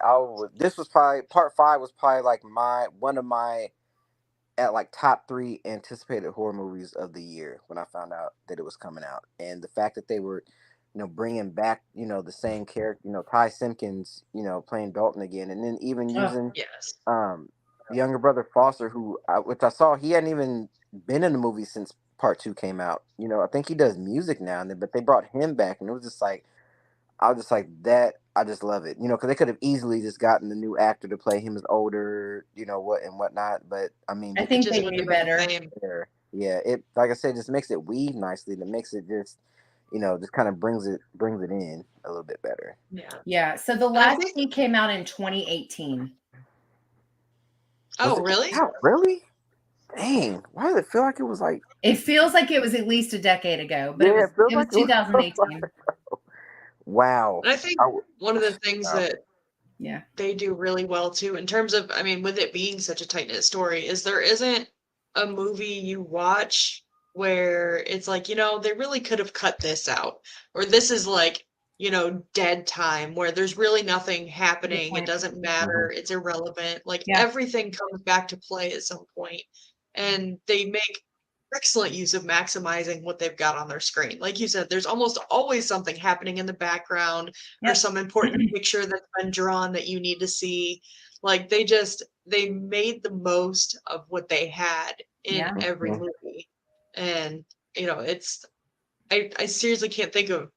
this was probably part 5 was probably like one of my at like top 3 anticipated horror movies of the year when I found out that it was coming out. And the fact that they were, bringing back, the same character, Ty Simpkins, playing Dalton again, and then even using younger brother Foster, which I saw he hadn't even been in the movie since part 2 came out. I think he does music now and then, but they brought him back, and it was just like, I was just like that. I just love it, because they could have easily just gotten the new actor to play him as older, what and whatnot. But I mean, I think they knew better. Yeah, it, like I said, just makes it weave nicely. That makes it just, just kind of brings it in a little bit better. Yeah. So the last thing came out in 2018. Oh, really? Really? Dang! Why does it feel like it was like? It feels like it was at least a decade ago, but it was 2018. Wow. And I think one of the things that Yeah. They do really well too in terms of, I mean, with it being such a tight knit story, is there isn't a movie you watch where it's like, they really could have cut this out, or this is like, dead time where there's really nothing happening. It doesn't matter. It's irrelevant. Like everything comes back to play at some point, and they make excellent use of maximizing what they've got on their screen. Like you said, there's almost always something happening in the background or some important picture that's been drawn that you need to see. Like they made the most of what they had in every movie. And, I seriously can't think of,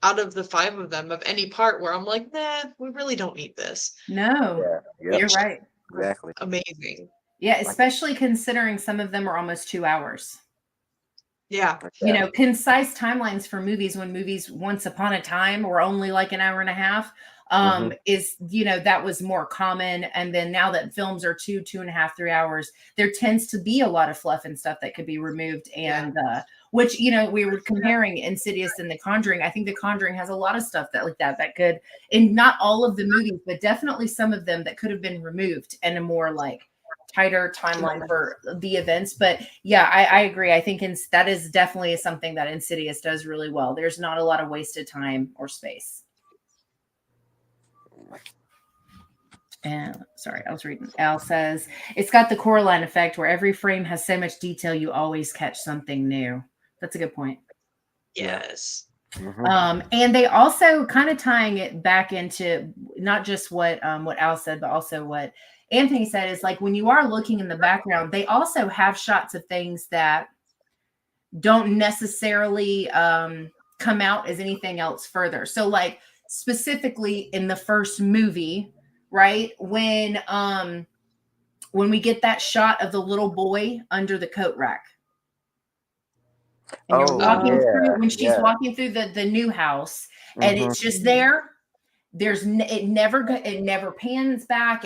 out of the 5 of them, of any part where I'm like, nah, we really don't need this. No, you're right. Exactly. Amazing. Yeah, especially considering some of them are almost 2 hours. Yeah. Concise timelines for movies, when movies once upon a time were only like an hour and a half, is, that was more common. And then now that films are 2.5, 3 hours, there tends to be a lot of fluff and stuff that could be removed. And, which, we were comparing Insidious and The Conjuring. I think The Conjuring has a lot of stuff that could, in not all of the movies, but definitely some of them that could have been removed, and a more like tighter timeline for the events. But yeah, I agree. I think that is definitely something that Insidious does really well. There's not a lot of wasted time or space. And sorry, I was reading. Al says it's got the Coraline effect where every frame has so much detail you always catch something new. That's a good point. Yes. And they also kind of tying it back into not just what Al said, but also what Anthony said, is like when you are looking in the background, they also have shots of things that don't necessarily come out as anything else further. So like specifically in the first movie, right, when we get that shot of the little boy under the coat rack. And you're walking through, when she's walking through the new house, and it's just there. It never pans back.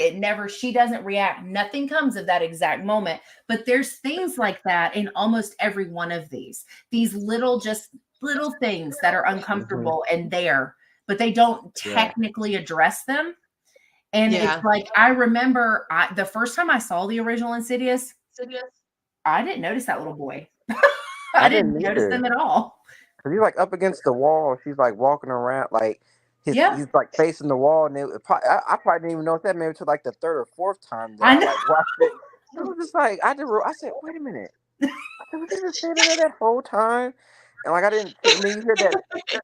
She doesn't react. Nothing comes of that exact moment. But there's things like that in almost every one of these little things that are uncomfortable and there, but they don't technically address them. And it's like, I remember the first time I saw the original Insidious, I didn't notice that little boy. I didn't notice them at all. Cause he's like up against the wall. She's like walking around, like he's like facing the wall, and I probably didn't even notice that maybe until like the 3rd or 4th time that I like watched it. I was just like, I said, wait a minute, I said, was he just standing there that whole time? And like I didn't. And then you hear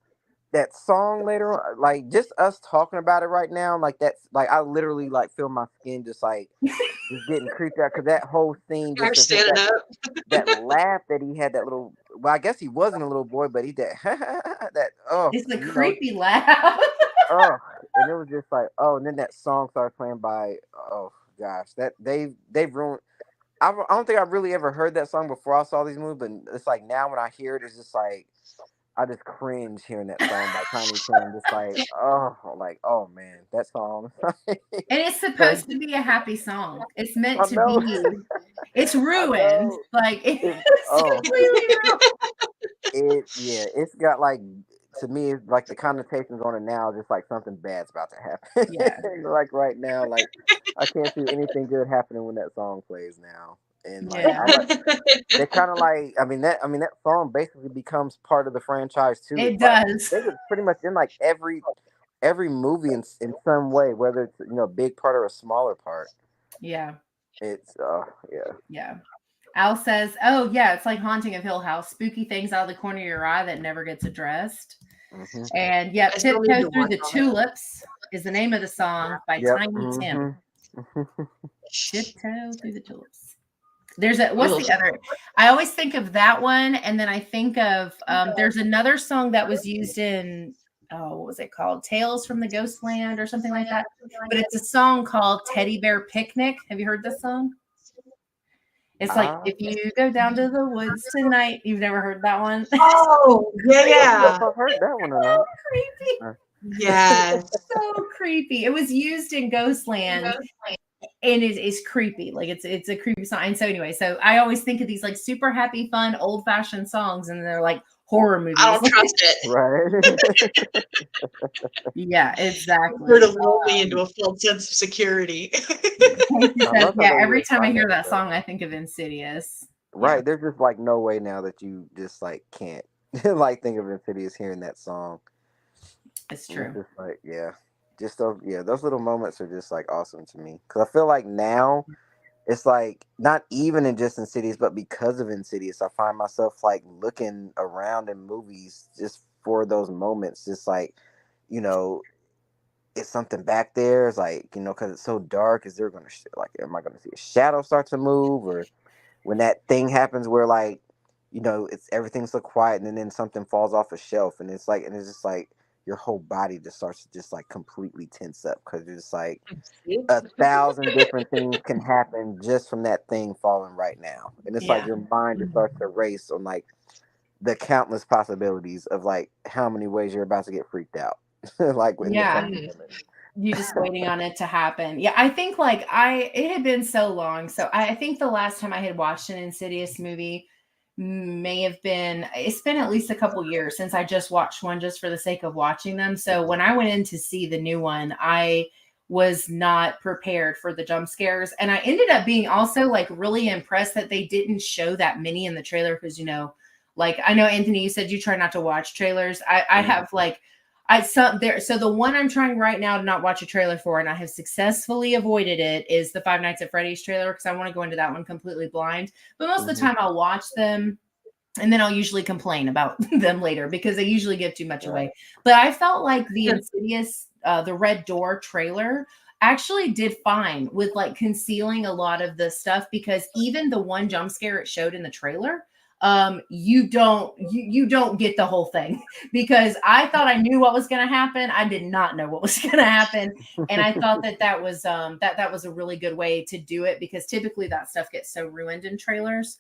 that song later on, like just us talking about it right now, like that's like I literally like feel my skin just like just getting creeped out, because that whole scene just that laugh that he had, that little, well, I guess he wasn't a little boy, but he did that it's a creepy laugh. And it was just like, and then that song started playing by, oh gosh, that they've ruined. I don't think I've really ever heard that song before I saw these movies, but it's like now when I hear it, it's just like I just cringe hearing that song by Tiny Tim. Just like, oh man, that song. And it's supposed to be a happy song. It's meant to be. It's ruined. Like it's completely ruined. It's got like, to me, it's like the connotations on it now, just like something bad's about to happen. Yeah. Like right now, like I can't see anything good happening when that song plays now. And like, they kind of like, I mean that song basically becomes part of the franchise too. It does. It's pretty much in like every movie in some way, whether it's a big part or a smaller part. Yeah. It's Yeah. Al says, "Oh yeah, it's like Haunting of Hill House. Spooky things out of the corner of your eye that never gets addressed." And Tiptoe Through the Tulips is the name of the song by Tiny Tim. Tiptoe Through the Tulips. There's what's the other? I always think of that one, and then I think of there's another song that was used in what was it called? Tales from the Ghostland or something like that. But it's a song called Teddy Bear Picnic. Have you heard this song? It's like, if you go down to the woods tonight. You've never heard that one? Oh, yeah. I've heard that one. So creepy. Yeah. So creepy. It was used in Ghostland. And it is creepy. Like it's a creepy song. And so anyway, so I always think of these like super happy, fun, old-fashioned songs, and they're like horror movies. I don't trust it. Right. Yeah, exactly. Sort of lull me into a false sense of security. Casey I says, love how yeah, they every just time I find hear that that stuff. song, I think of Insidious. Right. There's just like no way now that you just like can't like think of Insidious hearing that song. It's And it's true. just like, yeah. Just those little moments are just like awesome to me. Cause I feel like now it's like not even in just Insidious, but because of Insidious, I find myself like looking around in movies just for those moments. Just like, you know, is something back there? It's like, because it's so dark. Is there gonna like, am I gonna see a shadow start to move, or when that thing happens where like, it's everything's so quiet and then something falls off a shelf and it's just like your whole body just starts to just like completely tense up because you're just like 1,000 different things can happen just from that thing falling right now, and it's like Yeah. your mind just starts to race on like the countless possibilities of like how many ways you're about to get freaked out, like in the Yeah. coming minutes. You just waiting on it to happen. Yeah, I think like it had been so long. So I think the last time I had watched an Insidious movie may have been, it's been at least a couple years since I just watched one just for the sake of watching them. So when I went in to see the new one, I was not prepared for the jump scares. And I ended up being also like really impressed that they didn't show that many in the trailer because, like I know Anthony, you said you try not to watch trailers. I have like, so the one I'm trying right now to not watch a trailer for, and I have successfully avoided it, is the Five Nights at Freddy's trailer because I want to go into that one completely blind. But most of the time I'll watch them and then I'll usually complain about them later because they usually give too much away. But I felt like the Insidious, the Red Door trailer actually did fine with like concealing a lot of the stuff because even the one jump scare it showed in the trailer, you don't get the whole thing because I thought I knew what was going to happen. I did not know what was going to happen, and I thought that was that was a really good way to do it because typically that stuff gets so ruined in trailers.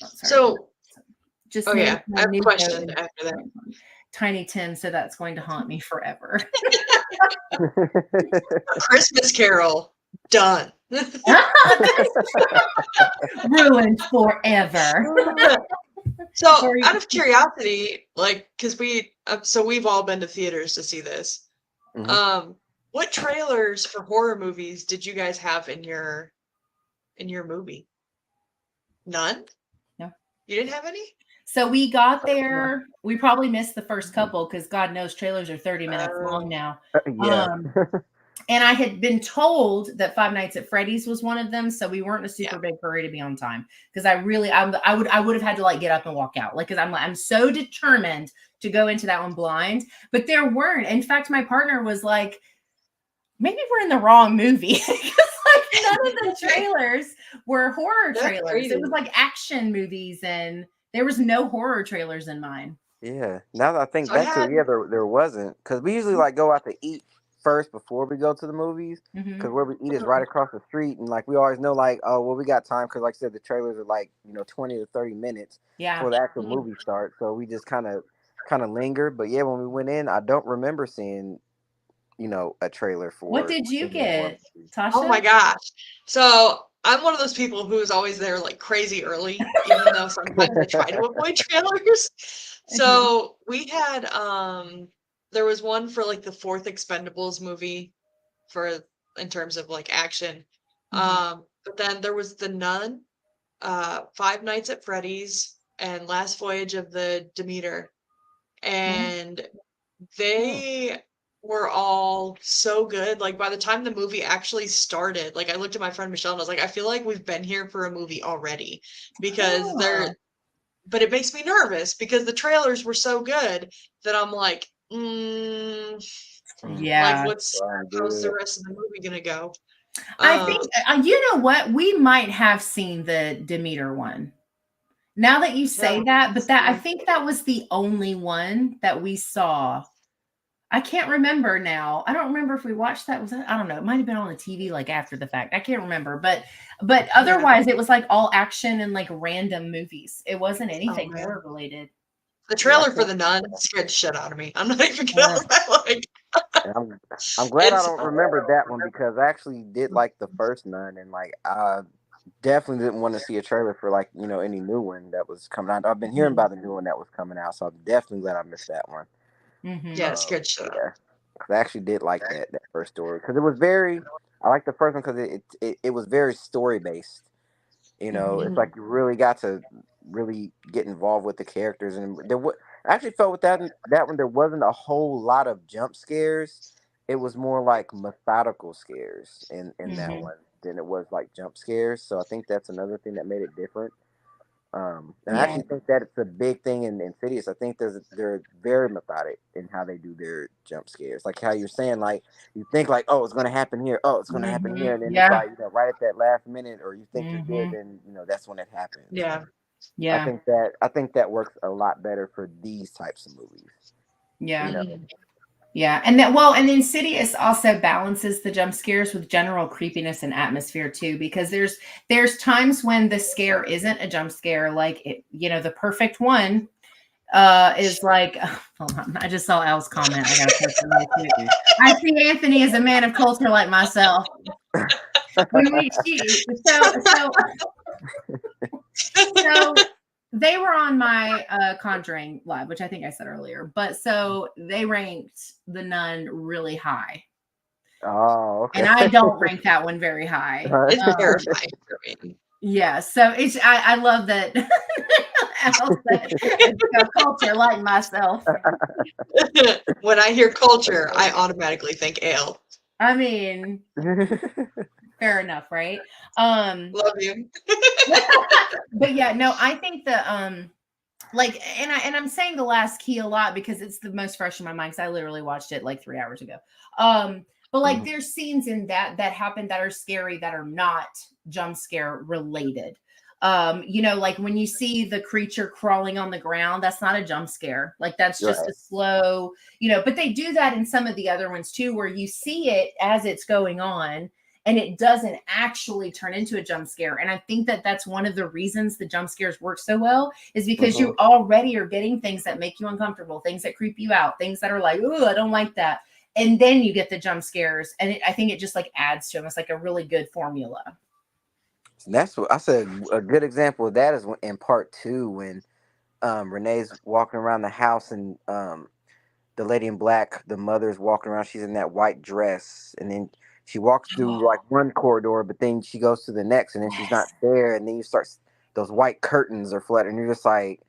So, just I have a new question note. after that. Tiny Tim, so that's going to haunt me forever. Christmas Carol, done. Ruined forever. So, out of curiosity, like, because we've all been to theaters to see this. What trailers for horror movies did you guys have in your movie? None? No. You didn't have any? So we got there. We probably missed the first couple because God knows trailers are 30 minutes long now. Yeah. And I had been told that Five Nights at Freddy's was one of them, so we weren't in a super big hurry to be on time because I would have had to like get up and walk out, like because I'm so determined to go into that one blind. But there weren't. In fact, my partner was like, maybe we're in the wrong movie because like none of the trailers were horror trailers. Crazy. It was like action movies, and there was no horror trailers in mine. Yeah. Now that I think back to it, there wasn't, because we usually like go out to eat first before we go to the movies, because where we eat is right across the street, and like we always know like, oh well, we got time because like I said, the trailers are like 20 to 30 minutes before the actual movie starts, so we just kind of linger. But yeah, when we went in, I don't remember seeing a trailer for. What did you get, Tasha? Oh my gosh. So I'm one of those people who's always there like crazy early, even though sometimes I try to avoid trailers. So we had there was one for like the fourth Expendables movie in terms of like action. But then there was The Nun, Five Nights at Freddy's, and Last Voyage of the Demeter. And they were all so good. Like by the time the movie actually started, like I looked at my friend Michelle and I was like, I feel like we've been here for a movie already because but it makes me nervous because the trailers were so good that I'm like, like how's the rest of the movie gonna go? I think you know what, we might have seen the Demeter one. Now that you say that, but I think that was the only one that we saw. I can't remember now. I don't remember if we watched that. I don't know. It might have been on the TV like after the fact. I can't remember. But otherwise it was like all action and like random movies. It wasn't anything horror related. The trailer for The Nun scared the shit out of me. I'm not even gonna like. I'm glad I don't remember that one because I actually did like the first Nun, and like definitely didn't want to see a trailer for like any new one that was coming out. I've been hearing about the new one that was coming out, so I'm definitely glad I missed that one. Mm-hmm. Yeah, it's good stuff. Yeah, because I actually did like that first story because it was very. I liked the first one because it was very story based. It's like you really got to really get involved with the characters, and I actually felt with that one there wasn't a whole lot of jump scares. It was more like methodical scares in that Mm-hmm. one than it was like jump scares. So I think that's another thing that made it different. And I Yeah. actually think that it's a big thing in Insidious. I think they're very methodic in how they do their jump scares. Like how you're saying, like you think like, oh, it's gonna happen here, oh, it's gonna happen Mm-hmm. here, and then it's Yeah. like right at that last minute, or you think you're good, Mm-hmm. then that's when it happens. Yeah. Yeah. I think that works a lot better for these types of movies. Yeah. Yeah. And and Insidious also balances the jump scares with general creepiness and atmosphere too, because there's times when the scare isn't a jump scare, like the perfect one is like hold on, I just saw Al's comment. I gotta post it right too. I see Anthony as a man of culture like myself. So they were on my Conjuring live, which I think I said earlier, but so they ranked The Nun really high. Oh, okay. And I don't rank that one very high. It's terrifying for me. Yeah, so I love that Al said culture like myself. When I hear culture, I automatically think ale. I mean, fair enough, right? Love you. But yeah, no, I think the like, and I'm saying The Last Key a lot because it's the most fresh in my mind because I literally watched it like 3 hours ago. But like there's scenes in that happen that are scary that are not jump scare related. Like when you see the creature crawling on the ground, that's not a jump scare. Like that's just a slow, but they do that in some of the other ones too, where you see it as it's going on and it doesn't actually turn into a jump scare. And I think that that's one of the reasons the jump scares work so well is because you already are getting things that make you uncomfortable, things that creep you out, things that are like, oh, I don't like that. And then you get the jump scares. And I think it just like adds to them. It's like a really good formula. And that's what I said. A good example of that is in part 2 when Renee's walking around the house and the lady in black, the mother's walking around. She's in that white dress, and then she walks through like one corridor, but then she goes to the next, and then she's not there, and then you start those white curtains are fluttering. You're just like,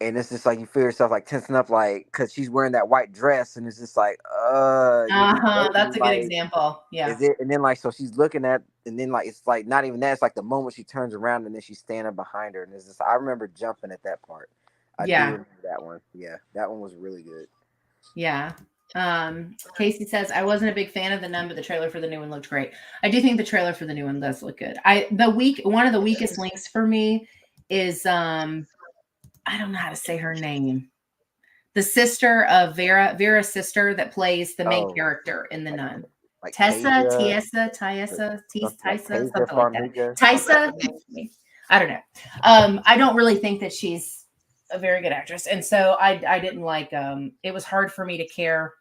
and it's just like you feel yourself like tensing up, like because she's wearing that white dress, and it's just like, That's a good example. Yeah. Is it? And then like so she's looking at, and then like it's like not even that. It's like the moment she turns around, and then she's standing behind her, and it's just I remember jumping at that part. I do remember that one. Yeah, that one was really good. Yeah. Casey says I wasn't a big fan of The Nun, but the trailer for the new one looked great. I do think the trailer for the new one does look good. One of the weakest links for me is I don't know how to say her name. The sister of Vera's sister that plays the main character in The Nun. Like Tessa, something like that. Tysa. I don't know. I don't really think that she's a very good actress, and so I didn't like. It was hard for me to care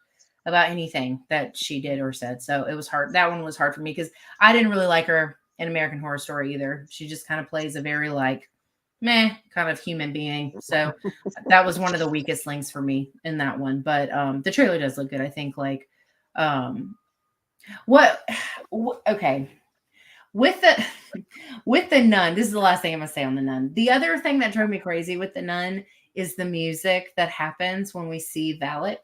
about anything that she did or said. So it was hard. That one was hard for me because I didn't really like her in American Horror Story either. She just kind of plays a very like meh kind of human being. So that was one of the weakest links for me in that one. But the trailer does look good. I think like okay. With the Nun, this is the last thing I'm gonna say on the Nun. The other thing that drove me crazy with the Nun is the music that happens when we see Valak.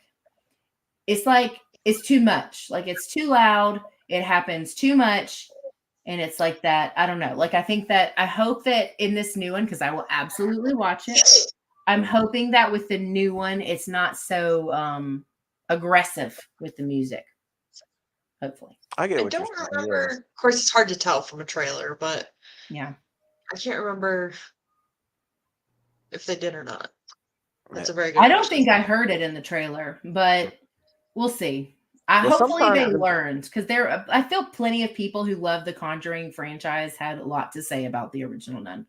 It's like it's too much. Like it's too loud. It happens too much. And it's like that. I don't know. Like I hope that in this new one, because I will absolutely watch it. I'm hoping that with the new one, it's not so aggressive with the music. Hopefully. I don't remember. Yeah. Of course, it's hard to tell from a trailer, but yeah, I can't remember if they did or not. That's a very good question. I don't think I heard it in the trailer, but we'll see. Hopefully they learned because I feel plenty of people who love the Conjuring franchise had a lot to say about the original Nun.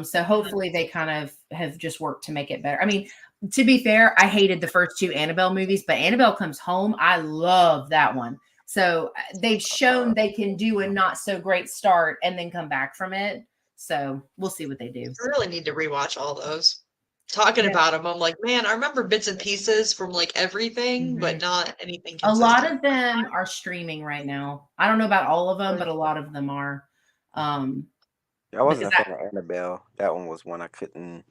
So hopefully they kind of have just worked to make it better. I mean, to be fair, I hated the first two Annabelle movies, but Annabelle Comes Home, I love that one. So they've shown they can do a not so great start and then come back from it. So we'll see what they do. I really need to rewatch all those. Talking about them, I'm like, man, I remember bits and pieces from like everything, but not anything consistent. A lot of them are streaming right now. I don't know about all of them, but a lot of them are. I wasn't a fan of Annabelle. That one was one I couldn't.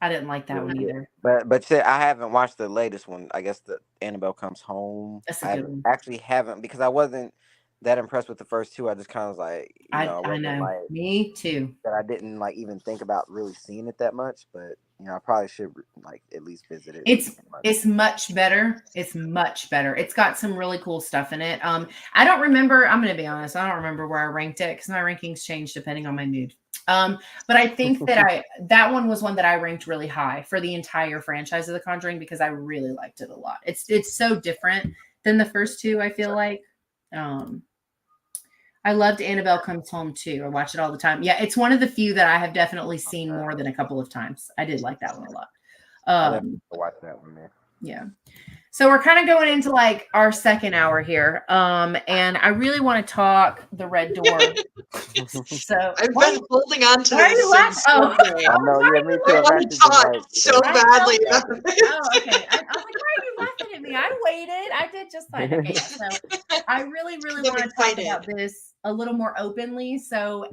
I didn't like that one either. But I haven't watched the latest one. I guess the Annabelle Comes Home. That's a good one. Actually haven't, because I wasn't that impressed with the first two. I just kind of was like, I know. Like, me too. That I didn't like even think about really seeing it that much, but I probably should like at least visit it. It's much better. It's much better. It's got some really cool stuff in it. I don't remember. I'm going to be honest. I don't remember where I ranked it because my rankings change depending on my mood. But I think that that one was one that I ranked really high for the entire franchise of The Conjuring because I really liked it a lot. It's so different than the first two. I feel like. I loved Annabelle Comes Home too. I watch it all the time. Yeah, it's one of the few that I have definitely seen more than a couple of times. I did like that one a lot. I watch that one, man. Yeah. So we're kind of going into like our second hour here. And I really want to talk the Red Door. So I've been holding on to why this. Are you laughing? I know, yeah, me too. I want to talk so badly. Oh, okay. I was like, why are you laughing at me? I waited. I did just fine. Okay, yeah. So I really want to talk about this a little more openly. So,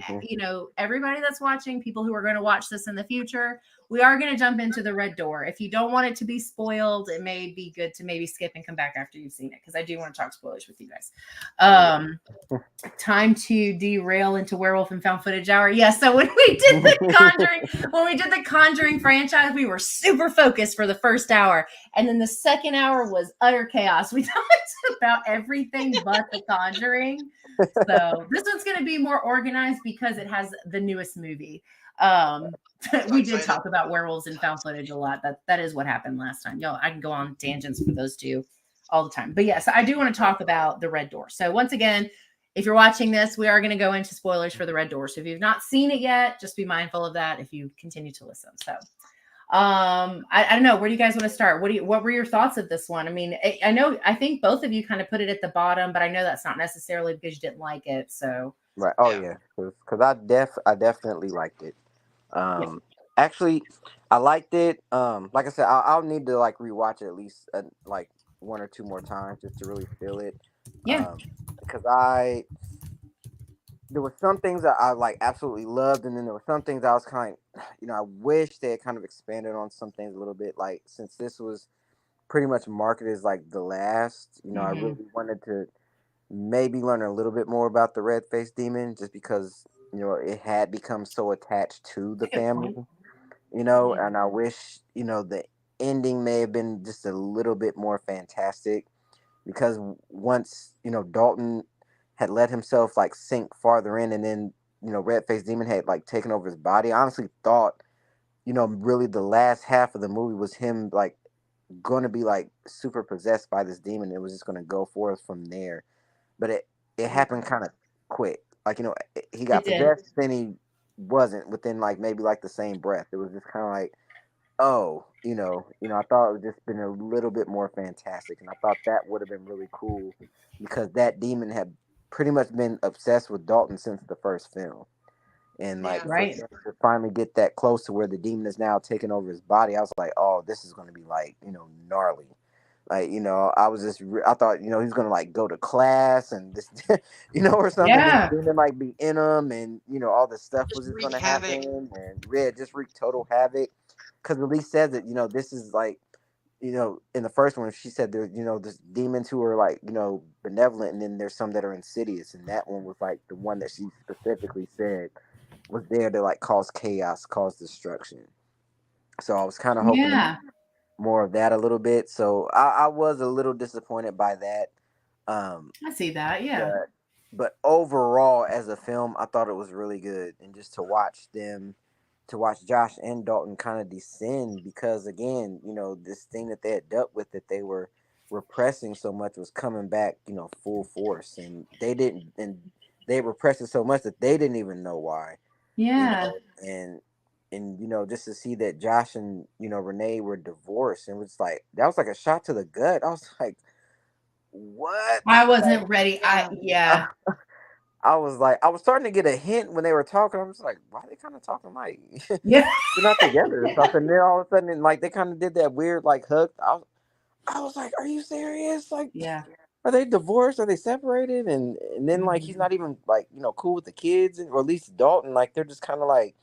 everybody that's watching, people who are going to watch this in the future, we are going to jump into the Red Door. If you don't want it to be spoiled, it may be good to maybe skip and come back after you've seen it, because I do want to talk spoilers with you guys. Time to derail into Werewolf and Found Footage Hour. Yeah, so when we did the Conjuring franchise, we were super focused for the first hour, and then the second hour was utter chaos. We talked about everything but the Conjuring. So this one's going to be more organized because it has the newest movie. We did talk about werewolves and found footage a lot. That is what happened last time. I can go on tangents for those two all the time. But yes, I do want to talk about the Red Door. So once again, if you're watching this, we are going to go into spoilers for the Red Door. So if you've not seen it yet, just be mindful of that if you continue to listen. So I don't know. Where do you guys want to start? What were your thoughts of this one? I mean, I think both of you kind of put it at the bottom, but I know that's not necessarily because you didn't like it. So right. Oh yeah. Cause I definitely liked it. Actually, I liked it. Like I said, I'll need to like rewatch it at least like one or two more times just to really feel it. Yeah. Because there were some things that I like absolutely loved, and then there were some things I was kind of, I wish they had kind of expanded on some things a little bit. Like, since this was pretty much marketed as like the last, I really wanted to maybe learn a little bit more about the red-faced demon, just because it had become so attached to the family. And I wish the ending may have been just a little bit more fantastic, because once Dalton had let himself like sink farther in, and then red-faced demon had like taken over his body, I honestly thought really the last half of the movie was him like going to be like super possessed by this demon. It was just going to go forth from there, but it happened kind of quick. Like he got possessed, then he wasn't within like maybe like the same breath. It was just kind of like, oh, I thought it would just been a little bit more fantastic, and I thought that would have been really cool, because that demon had pretty much been obsessed with Dalton since the first film. And like to finally get that close to where the demon is now taking over his body, I was like, oh, this is going to be like, gnarly. Like, I was just, I thought, he was going to like go to class and this, or something. Yeah. The demon might be in him, and, all this stuff was just going to happen. And just wreak total havoc. Because Elise says that, this is like, in the first one, she said there's, there's demons who are like, benevolent, and then there's some that are insidious. And that one was like the one that she specifically said was there to like cause chaos, cause destruction. So I was kind of hoping more of that a little bit. So I was a little disappointed by that. I see that, yeah. But overall, as a film, I thought it was really good. And just to watch Josh and Dalton kind of descend, because again, this thing that they had dealt with, that they were repressing so much, was coming back, full force. And they repressed it so much that they didn't even know why. Yeah. And just to see that Josh and Renee were divorced, and was like, that was like a shot to the gut. I was like, what? I wasn't ready. Yeah. I was like, I was starting to get a hint when they were talking. I was like, why are they kind of talking like Yeah. they're not together or something? Then all of a sudden, like they kind of did that weird like hug. I was like, are you serious? Like, Yeah. are they divorced? Are they separated? And then like he's Mhm. not even like cool with the kids, or at least Dalton. Like they're just kind of like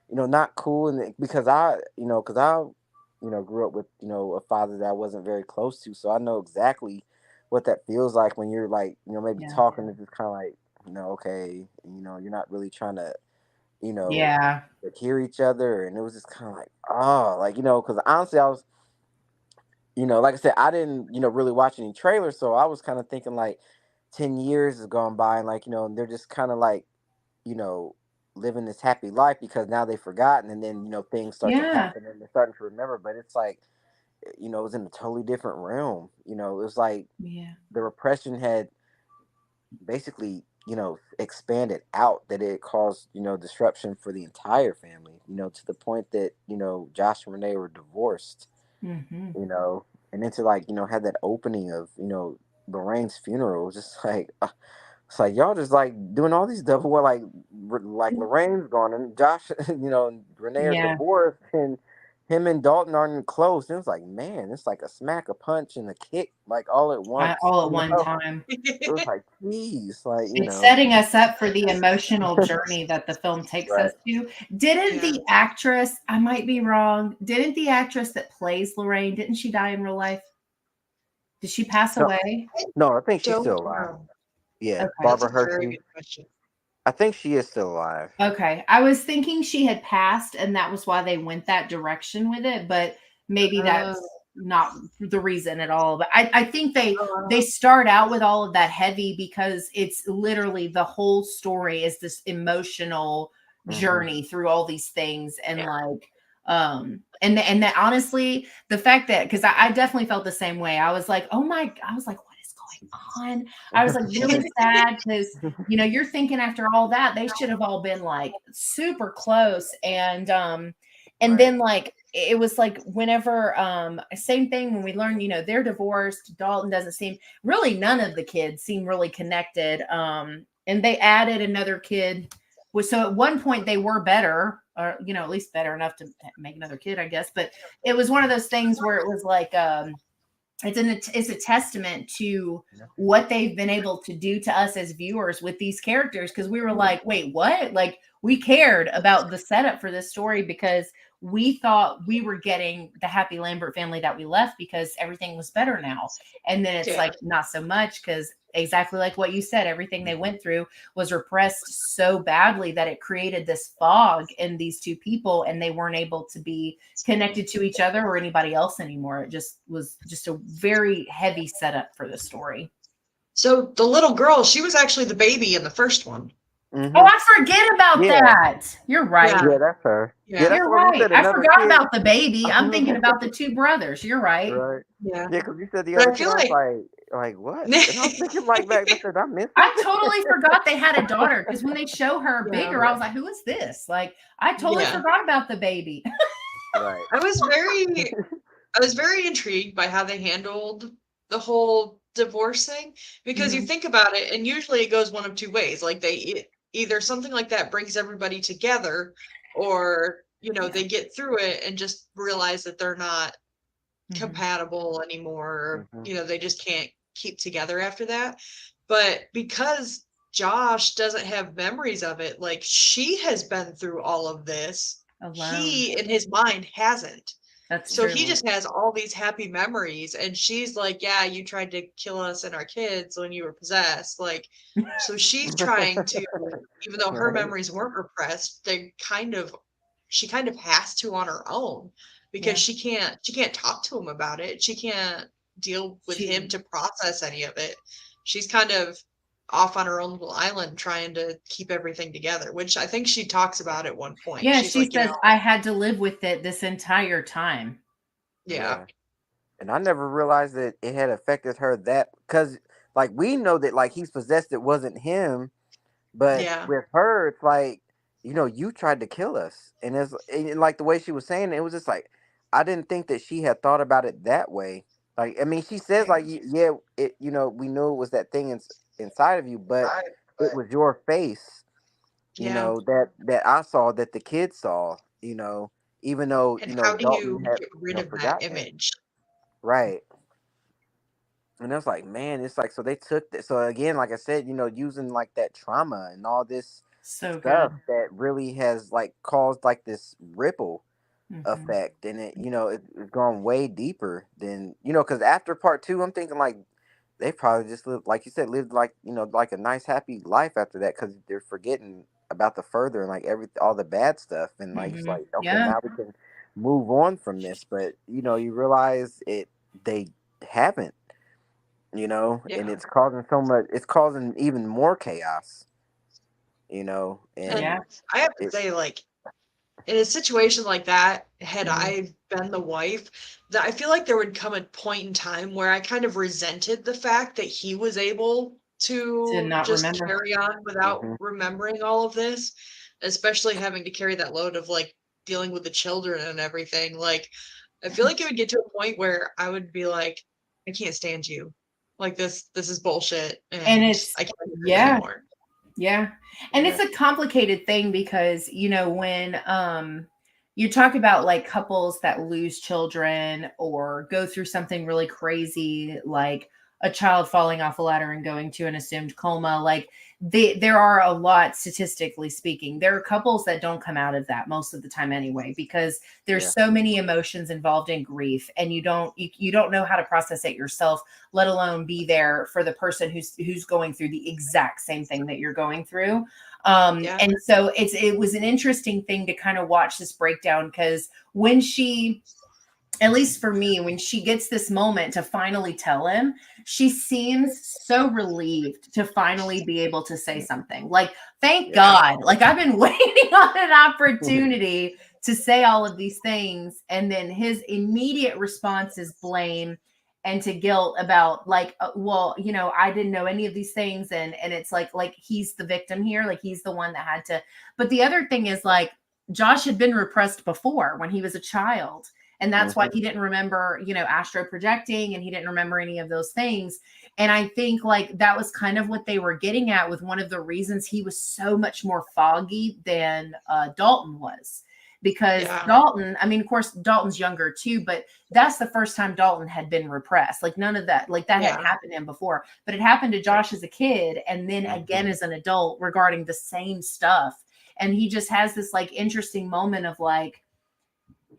not cool. And because I grew up with a father that I wasn't very close to, so I know exactly what that feels like when you're like maybe Yeah. talking and just kind of like okay, you're not really trying to you know Yeah. like, hear each other, and it was just kind of like like because honestly I was like I said, I didn't really watch any trailers, so I was kind of thinking like 10 years has gone by, and like and they're just kind of like you know, living this happy life because now they've forgotten, and then things start to Yeah. happen and they're starting to remember. But it's like, it was in a totally different realm. It was like Yeah. the repression had basically, expanded out, that it caused, disruption for the entire family. To the point that Josh and Renee were divorced. Hmm. And then to like have that opening of Lorraine's funeral, just like it's like y'all just like doing all these double like like Lorraine's gone and Josh, and Renee are Yeah. divorced, and him and Dalton aren't close. And it's like, man, it's like a smack, a punch, and a kick, like all at once. All at one time. It was like, geez, like It's setting us up for the emotional journey that the film takes right. us to. Didn't Yeah. the actress, I might be wrong, didn't the actress that plays Lorraine, didn't she die in real life? Did she pass No, away? no, I think she's Don't still alive. know. Yeah, Okay. That's a Barbara very Hershey. good question. I think she is still alive. Okay. I was thinking she had passed and that was why they went that direction with it, but maybe Uh, that's not the reason at all. But I think they uh, start out with all of that heavy because it's literally the whole story is this emotional Hmm. journey through all these things and like and that honestly the fact that because I definitely felt the same way. I was like, oh my, I was like, what is going on? I was like really sad because you're thinking after all that, they should have all been like super close. And Right. then like it was like whenever same thing when we learned, they're divorced, Dalton doesn't seem really none of the kids seem really connected. And they added another kid. So at one point they were better, or at least better enough to make another kid, I guess. But it was one of those things where it was like it's a testament to what they've been able to do to us as viewers with these characters because we were like, wait, what? Like we cared about the setup for this story because we thought we were getting the Happy Lambert family that we left because everything was better now. And then it's yeah. like not so much because exactly like what you said, everything they went through was repressed so badly that it created this fog in these two people and they weren't able to be connected to each other or anybody else anymore. It just was just a very heavy setup for the story. So the little girl, she was actually the baby in the first one. Hmm. Oh, I forget about Yeah. that. You're right. Yeah. Yeah, that's her. Yeah, Yeah. that's You're the one you right. said. I Another forgot kid. about the baby. I'm thinking about the two brothers. You're right. Right. Yeah. Yeah, because you said the But other I kid. feel I was like like what? And I was thinking like back. I said, I missed I it. totally forgot they had a daughter because when they show her yeah. bigger, I was like, who is this? Like, I totally Yeah. forgot about the baby. Right. I was very intrigued by how they handled the whole divorce thing because you Mhm. think about it and usually it goes one of two ways. Like either something like that brings everybody together or Yeah. they get through it and just realize that they're not Mhm. compatible anymore. Hmm. They just can't keep together after that. But because Josh doesn't have memories of it, like she has been through all of this, Alone. he in his mind hasn't. That's So true. he just has all these happy memories, and she's like, "Yeah, you tried to kill us and our kids when you were possessed." Like, so she's trying to, even though her Right. memories weren't repressed, she kind of has to on her own because Yeah. she can't talk to him about it. She can't deal with him She to process any of it. She's kind of off on her own little island trying to keep everything together, which I think she talks about at one point. Yeah, She's she like, says, I had to live with it this entire time. yeah, Yeah. And I never realized that it had affected her that because like we know that like he's possessed, it wasn't him, but yeah. with her it's like you tried to kill us, and like the way she was saying it, it was just like I didn't think that she had thought about it that way. Like, I mean, she says like, yeah, it, we knew it was that thing inside of you, but it was your face, Yeah. that I saw, that the kids saw, even though, And how do Dalton you had, get rid of that forgotten it. image? Right. And I was like, man, it's like, so they took that. So again, like I said, using like that trauma and all this So stuff good. that really has like caused like this ripple Mhm. effect. And it's gone way deeper than, because after part two, I'm thinking like, they probably just lived, like you said, lived like, like a nice, happy life after that, because they're forgetting about the further and like all the bad stuff. And like, it's like, okay, Yeah. now we can move on from this. But, you realize they haven't, and Yeah. it's causing even more chaos, And Yeah. and I have to it, say, like, in a situation like that, had Mhm. I been the wife, that I feel like there would come a point in time where I kind of resented the fact that he was able To to not just remember. carry on without mhm, remembering all of this, especially having to carry that load of like dealing with the children and everything. Like, I feel like it would get to a point where I would be like, I can't stand you. Like this is bullshit, And and it's I can't do it yeah, anymore. yeah. And it's yeah, a complicated thing because, when you talk about like couples that lose children or go through something really crazy like a child falling off a ladder and going to an assumed coma, like there are a lot, statistically speaking, there are couples that don't come out of that most of the time anyway, because there's yeah, so many emotions involved in grief, and you don't know how to process it yourself, let alone be there for the person who's going through the exact same thing that you're going through. Yeah, And so it was an interesting thing to kind of watch this breakdown, because when she, at least for me, when she gets this moment to finally tell him, she seems so relieved to finally be able to say something. Like, thank yeah, God. Like, I've been waiting on an opportunity to say all of these things. And then his immediate response is blame and to guilt about like, well, I didn't know any of these things. And it's like he's the victim here. Like, he's the one that had to. But the other thing is, like, Josh had been repressed before when he was a child, and that's why mhm, he didn't remember, astro projecting, and he didn't remember any of those things. And I think like that was kind of what they were getting at with one of the reasons he was so much more foggy than Dalton was. Because yeah, Dalton, I mean, of course, Dalton's younger too, but that's the first time Dalton had been repressed. Like, none of that, like, that hadn't yeah. happened to him before, but it happened to Josh as a kid, and then again mhm. as an adult regarding the same stuff. And he just has this like interesting moment of like,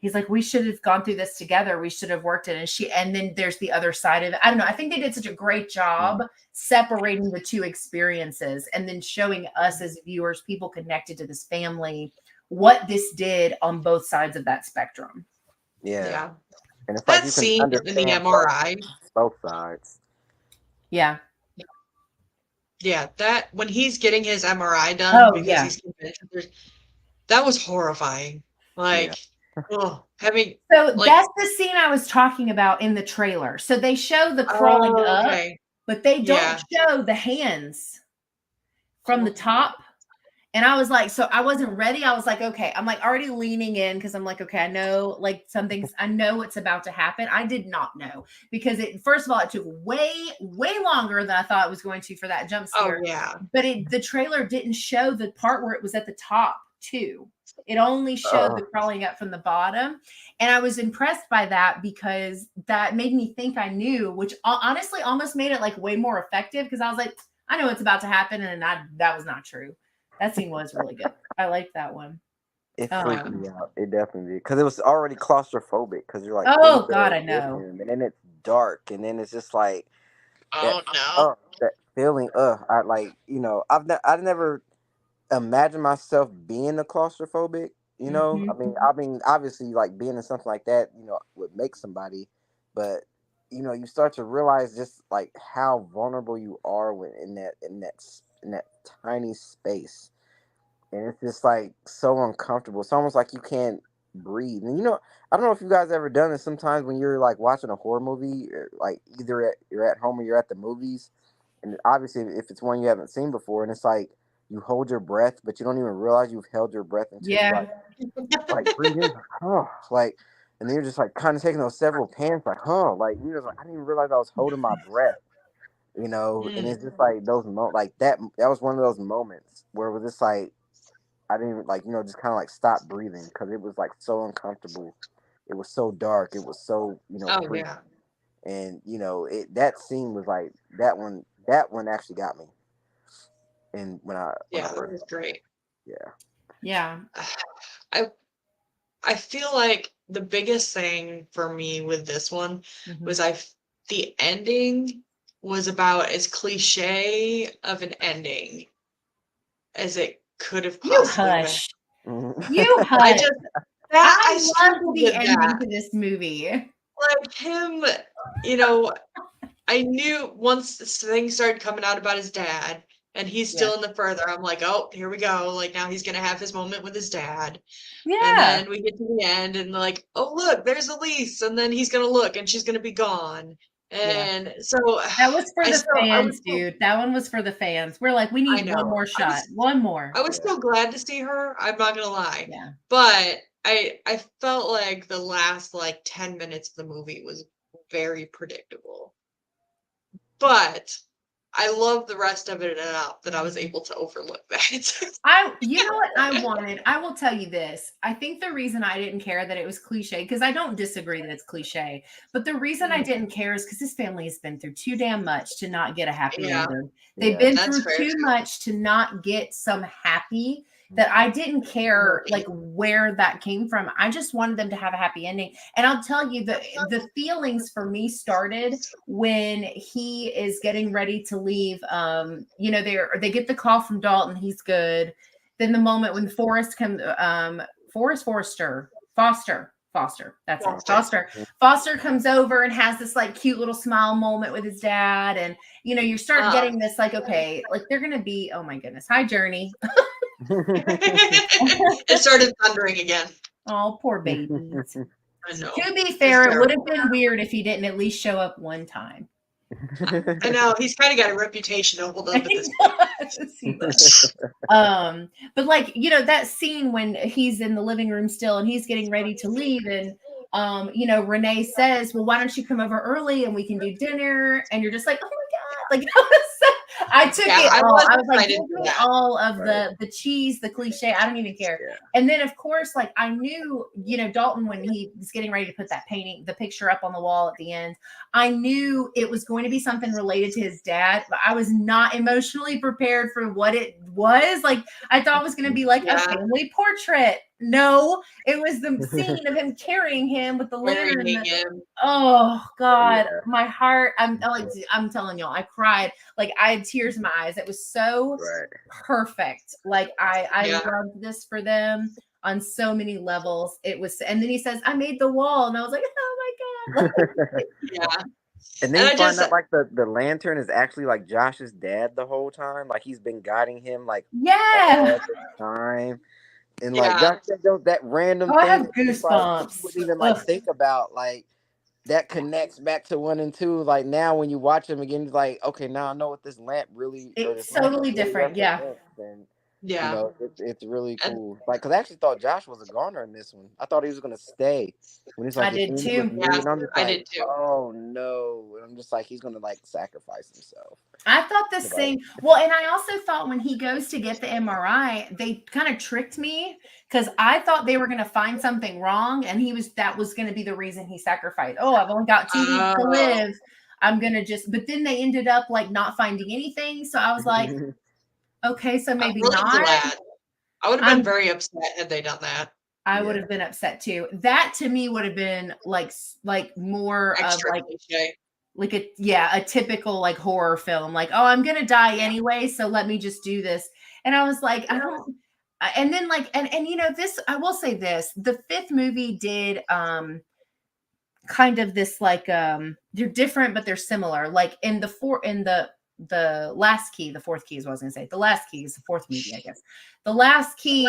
he's like, we should have gone through this together. We should have worked it. And then there's the other side of it. I don't know. I think they did such a great job separating the two experiences and then showing us as viewers, people connected to this family, what this did on both sides of that spectrum. Yeah. Yeah. And it's like That you can scene in the understand MRI. both sides. Yeah. Yeah, that when he's getting his MRI done Oh, because yeah. he's convinced that was horrifying. Yeah. Like, oh, having So like, that's the scene I was talking about in the trailer. So they show the crawling oh, up, okay. but they don't Yeah. show the hands from the Oh, top. And I was like, so I wasn't ready. I was like, okay, I'm like already leaning in because I'm like, okay, I know like I know what's about to happen. I did not know because first of all, it took way, way longer than I thought it was going to for that jump oh scare. yeah. But the trailer didn't show the part where it was at the top too. It only showed Uh, the crawling up from the bottom. And I was impressed by that because that made me think I knew, which honestly almost made it like way more effective because I was like, I know what's about to happen. And that was not true. That scene was really good. I like that one. it freaked Yeah. Um, me out. It definitely did, because it was already claustrophobic. Because you're like in oh God, there I with know. him, and then it's dark, and then it's just like that. Oh no. That feeling. I like. I've never imagined myself being a claustrophobic. Hmm. I mean, obviously, like being in something like that, would make somebody, but you start to realize just like how vulnerable you are when in that tiny space, and it's just like so uncomfortable. It's almost like you can't breathe. And I don't know if you guys ever done this. Sometimes when you're like watching a horror movie, like either you're at home or you're at the movies, and obviously if it's one you haven't seen before, and it's like you hold your breath, but you don't even realize you've held your breath until you Yeah. like breathe in. Oh, like And then you're just like kind of taking those several pants, like, huh? Like you're just like, I didn't even realize I was holding my breath, you know. And it's just like those like that. That was one of those moments where it was just like I didn't like, just kind of like stop breathing because it was like so uncomfortable. It was so dark. It was so Oh creepy. yeah. And that scene was like that one. That one actually got me. And when I that was great. Yeah. I feel like the biggest thing for me with this one was the ending was about as cliche of an ending as it could have You possibly hush. Mhm. You I hush. just I love struggled the with ending that. to this movie. Like him, I knew once this thing started coming out about his dad, and he's still in the further. I'm like, oh, here we go. Like now he's gonna have his moment with his dad. Yeah. And then we get to the end, and like, oh look, there's Elise, and then he's gonna look, and she's gonna be gone. And so that was for the fans, still, dude. That one was for the fans. We're like, we need one more shot. One more. I was still glad to see her. I'm not gonna lie. Yeah. But I felt like the last like 10 minutes of the movie was very predictable. But I love the rest of it enough that I was able to overlook that. You know what I wanted? I will tell you this. I think the reason I didn't care that it was cliche, because I don't disagree that it's cliche, but the reason I didn't care is because this family has been through too damn much to not get a happy ending. They've been through too much to not get some happy, that I didn't care like where that came from. I just wanted them to have a happy ending. And I'll tell you, the feelings for me started when he is getting ready to leave. They get the call from Dalton, he's good. Then the moment when Foster, that's it. Foster comes over and has this like cute little smile moment with his dad. And you start getting this like, okay, like they're gonna be, oh my goodness. Hi, Journey. It started thundering again. Oh, poor babies. I know. To be fair, it would have been weird if he didn't at least show up one time. I know, he's kind of got a reputation to hold up at this point. But like, that scene when he's in the living room still and he's getting ready to leave, and Renee says, well, why don't you come over early and we can do dinner? And you're just like, oh my God. Like, I took it all. I was like, give me all of the cheese, the cliche. I don't even care. Yeah. And then, of course, like I knew, Dalton, when he was getting ready to put that painting, the picture up on the wall at the end, I knew it was going to be something related to his dad, but I was not emotionally prepared for what it was. Like, I thought it was going to be like a family portrait. No, it was the scene of him carrying him with the lantern. Oh God, my heart. I'm telling y'all, I cried. Like I had tears in my eyes. It was so perfect. Like I loved this for them on so many levels. It was, and then he says, I made the wall. And I was like, oh my God. And then you find out like the lantern is actually like Josh's dad the whole time. Like he's been guiding him like all the time. And like that random thing, I have goosebumps. Like, you wouldn't even like think about like that connects back to 1 and 2. Like now when you watch them again, it's like, okay, now I know what this lamp really. It's totally different, it's really cool. Like, cause I actually thought Josh was a goner in this one. I thought he was gonna stay. When he's like, I did too. I did too. Oh no! And I'm just like, he's gonna like sacrifice himself. I thought the same. Well, and I also thought when he goes to get the MRI, they kind of tricked me because I thought they were going to find something wrong, and that was going to be the reason he sacrificed. Oh, I've only got 2 weeks to live. I'm going to but then they ended up like not finding anything. So I was like, okay, so maybe not. Glad. I would have been very upset had they done that. I would have been upset too. That to me would have been like more extra of like a typical like horror film. Like, oh, I'm gonna die anyway, so let me just do this. And I was like, I don't. And then like and this, I will say this: the 5th movie did kind of this like they're different but they're similar. Like in the last key, the 4th key is what I was gonna say. The last key is the 4th movie, I guess. The last key.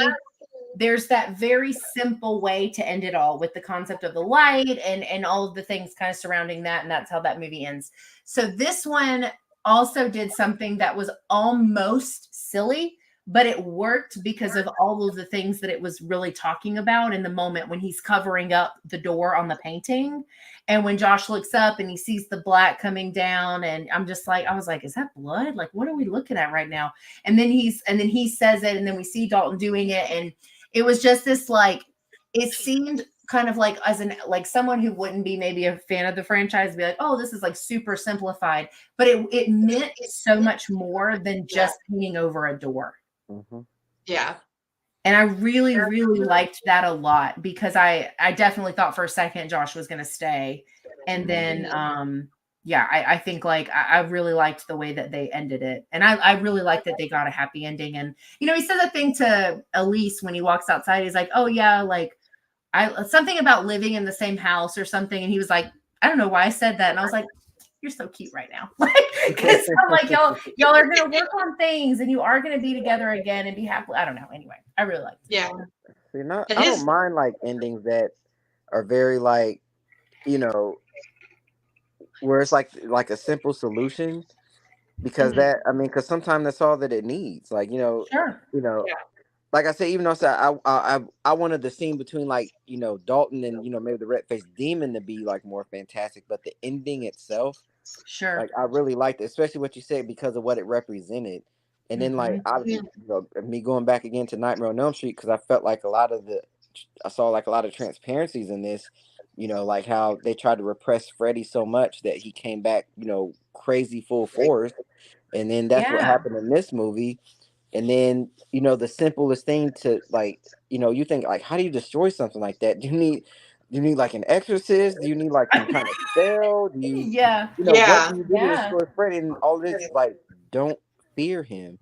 There's that very simple way to end it all with the concept of the light and all of the things kind of surrounding that. And that's how that movie ends. So this one also did something that was almost silly, but it worked because of all of the things that it was really talking about in the moment when he's covering up the door on the painting. And when Josh looks up and he sees the black coming down, and I was like, is that blood? Like, what are we looking at right now? And then he says it, and then we see Dalton doing it. And it was just this, like, it seemed kind of like like someone who wouldn't be maybe a fan of the franchise be like, oh, this is like super simplified, but it meant so much more than just painting over a door. Mm-hmm. Yeah. And I really, really liked that a lot, because I definitely thought for a second Josh was going to stay. And then, I think like, I really liked the way that they ended it. And I really liked that they got a happy ending. And, you know, he said a thing to Elise when he walks outside. He's like, oh yeah, like something about living in the same house or something. And he was like, I don't know why I said that. And I was like, you're so cute right now. Like, because I'm like, y'all are going to work on things, and you are going to be together again and be happy. I don't know. Anyway, I really like it. Yeah. See, I don't mind like endings that are very like, you know, where it's like a simple solution, because because sometimes that's all that it needs. Like, Sure. Like I said, even though I wanted the scene between like, Dalton and, maybe the red-faced demon to be like more fantastic, but the ending itself, sure, like I really liked it, especially what you said, because of what it represented. And then like obviously, me going back again to Nightmare on Elm Street, because I felt like I saw like a lot of transparencies in this, like how they tried to repress Freddy so much that he came back, crazy full force. And then that's what happened in this movie. And then, the simplest thing to like, you think like, how do you destroy something like that? Do you need like an exorcist? Do you need like some kind of spell? Do you, what do you do to destroy Freddy? And all this is like, don't fear him.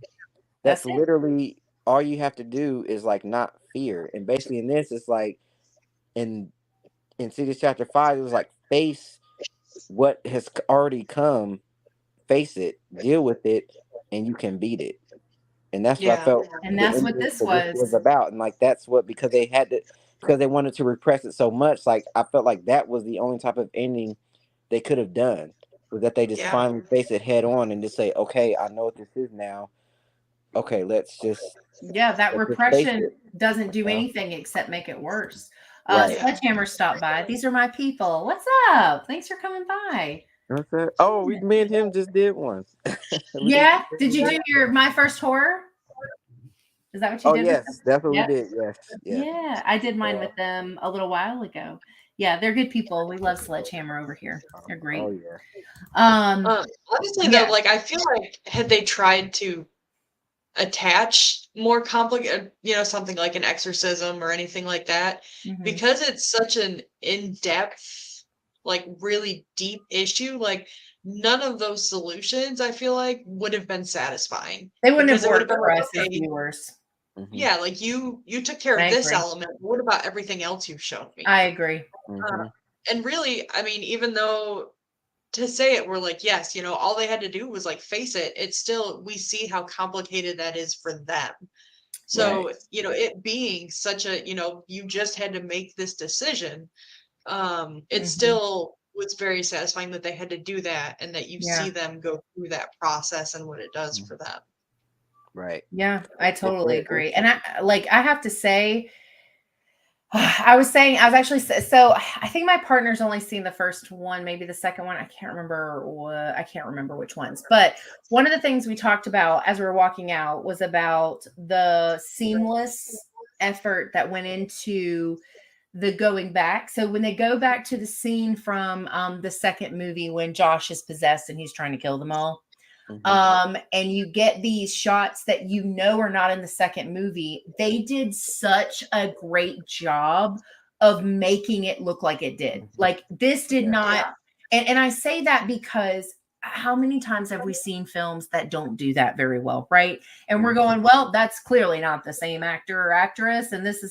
That's literally all you have to do, is like not fear. And basically in this, it's like in Insidious Chapter 5, it was like, face what has already come, face it, deal with it, and you can beat it. And that's what I felt. And that's what this was about. And like, that's what, because they wanted to repress it so much. Like, I felt like that was the only type of ending they could have done, was that they just finally face it head on and just say, okay, I know what this is now. Okay, let's just. That repression doesn't do anything except make it worse. Sledgehammer stopped by. These are my people. What's up? Thanks for coming by. What's that? Oh, me and him just did one. Did you do your My First Horror? Is that what you did? Yes, that's what we did. Yes. Yeah, I did mine with them a little while ago. Yeah, they're good people. We love Sledgehammer over here. They're great. Oh yeah. Honestly, though, like I feel like had they tried to attach more complicated, something like an exorcism or anything like that, because it's such an in-depth, like really deep issue, like none of those solutions I feel like would have been satisfying. They wouldn't have worked for us as viewers. Yeah, like you took care of this element. What about everything else you've shown me? I agree. And really, I mean, even though to say it, we're like, yes, all they had to do was like face it. It's still, we see how complicated that is for them. So, it being such a, you just had to make this decision. It still was very satisfying that they had to do that, and that you see them go through that process and what it does for them. Right. Yeah, I totally agree. And I have to say, I was actually, so I think my partner's only seen the first one, maybe the second one. I can't remember which ones, but one of the things we talked about as we were walking out was about the seamless effort that went into the going back. So when they go back to the scene from the second movie, when Josh is possessed and he's trying to kill them all, and you get these shots that are not in the second movie. They did such a great job of making it look like it did. Like this did not, and I say that because how many times have we seen films that don't do that very well, right? And we're going, well, that's clearly not the same actor or actress. And this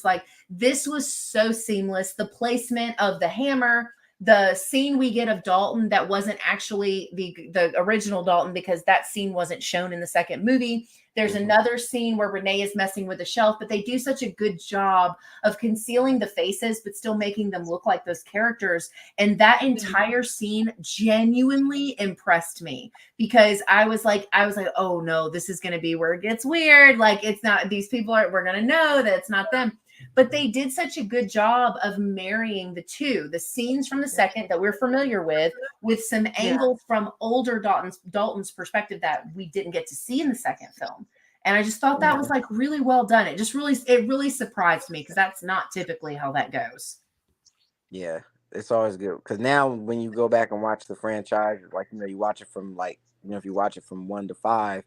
was so seamless. The placement of the hammer, the scene we get of Dalton that wasn't actually the original Dalton, because that scene wasn't shown in the second movie. There's another scene where Renee is messing with the shelf, but they do such a good job of concealing the faces, but still making them look like those characters. And that entire scene genuinely impressed me, because I was like, oh no, this is going to be where it gets weird. Like, it's not, these people are, we're going to know that it's not them. But they did such a good job of marrying the two, the scenes from the second that we're familiar with some angles from older Dalton's perspective that we didn't get to see in the second film. And I just thought that was like really well done. It really surprised me, because that's not typically how that goes. Yeah, it's always good, because now when you go back and watch the franchise, like, you watch it from if you watch it from 1 to 5,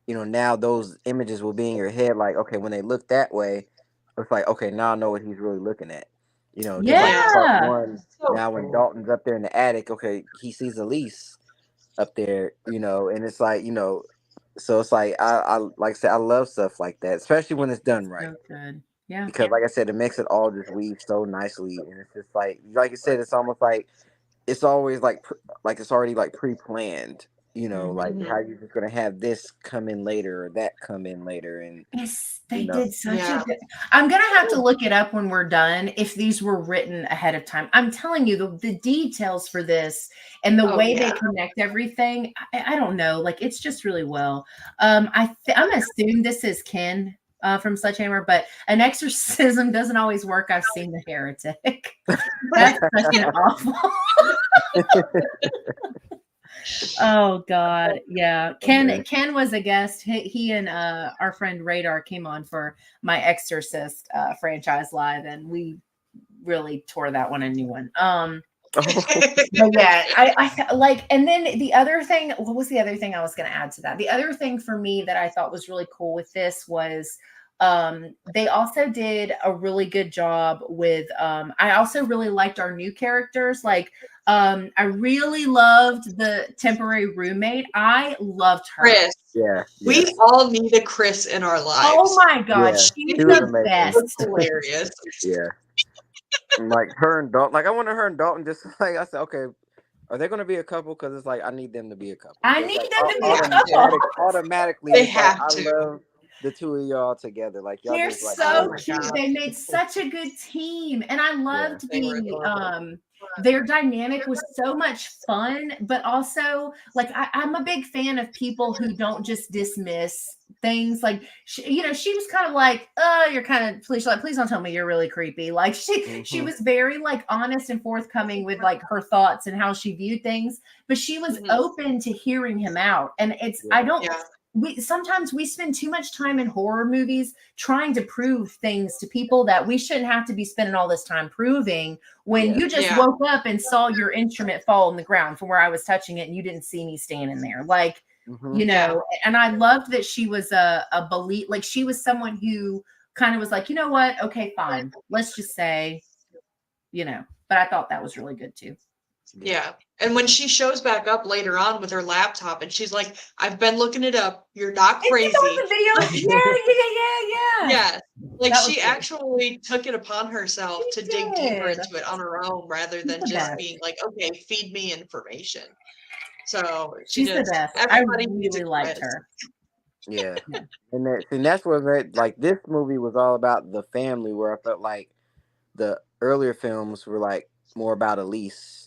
now those images will be in your head. Like, okay, when they look that way, it's like, okay, now I know what he's really looking at. Just like part 1. Now when Dalton's up there in the attic, okay, he sees Elise up there, and it's like, so it's like, I like I said, I love stuff like that, especially when it's done right. So good. Yeah. Because like I said, it makes it all just weave so nicely, and it's just like you said, it's almost like it's always like it's already like pre-planned. Like how you're just gonna have this come in later or that come in later, and yes, they did such a good. I'm gonna have to look it up when we're done if these were written ahead of time. I'm telling you, the details for this and the way they connect everything, I don't know. Like, it's just really well. I'm assuming this is Ken from Sledgehammer, but an exorcism doesn't always work. I've seen The Heretic. That's such an awful. Oh God, yeah. Ken was a guest. He and our friend Radar came on for my Exorcist franchise live, and we really tore that one a new one. But yeah, I like. And then the other thing, what was the other thing I was going to add to that? The other thing for me that I thought was really cool with this was they also did a really good job with I also really liked our new characters. Like I really loved the temporary roommate. I loved her. Chris. Yeah. We all need a Chris in our lives. Oh my God, she's the best. Hilarious. Yeah. Like her and Dalton. Like, I wanted her and Dalton just like, I said, okay, are they going to be a couple? Because it's like, I need them to be a couple. I need them to be a couple. Automatically, they have to. I love the two of y'all together. Like, y'all they're just, like, so cute. They made such a good team, and I loved their dynamic was so much fun. But also, like, I'm a big fan of people who don't just dismiss things. Like, she was kind of like, "Oh, you're kind of please don't tell me you're really creepy." Like, she was very like honest and forthcoming with like her thoughts and how she viewed things, but she was open to hearing him out. And it's sometimes we spend too much time in horror movies trying to prove things to people that we shouldn't have to be spending all this time proving, when you just woke up and saw your instrument fall on the ground from where I was touching it and you didn't see me standing there. Like, and I loved that she was a belief, like she was someone who kind of was like, you know what? Okay, fine. Let's just say, but I thought that was really good too. Yeah. And when she shows back up later on with her laptop and she's like, I've been looking it up. You're not crazy. The video? Yeah. Yeah. Like, she actually took it upon herself to dig deeper into it on her own, rather than just being like, okay, feed me information. So she's the best. I really liked her. Yeah. And that's what like this movie was all about the family, where I felt like the earlier films were like more about Elise.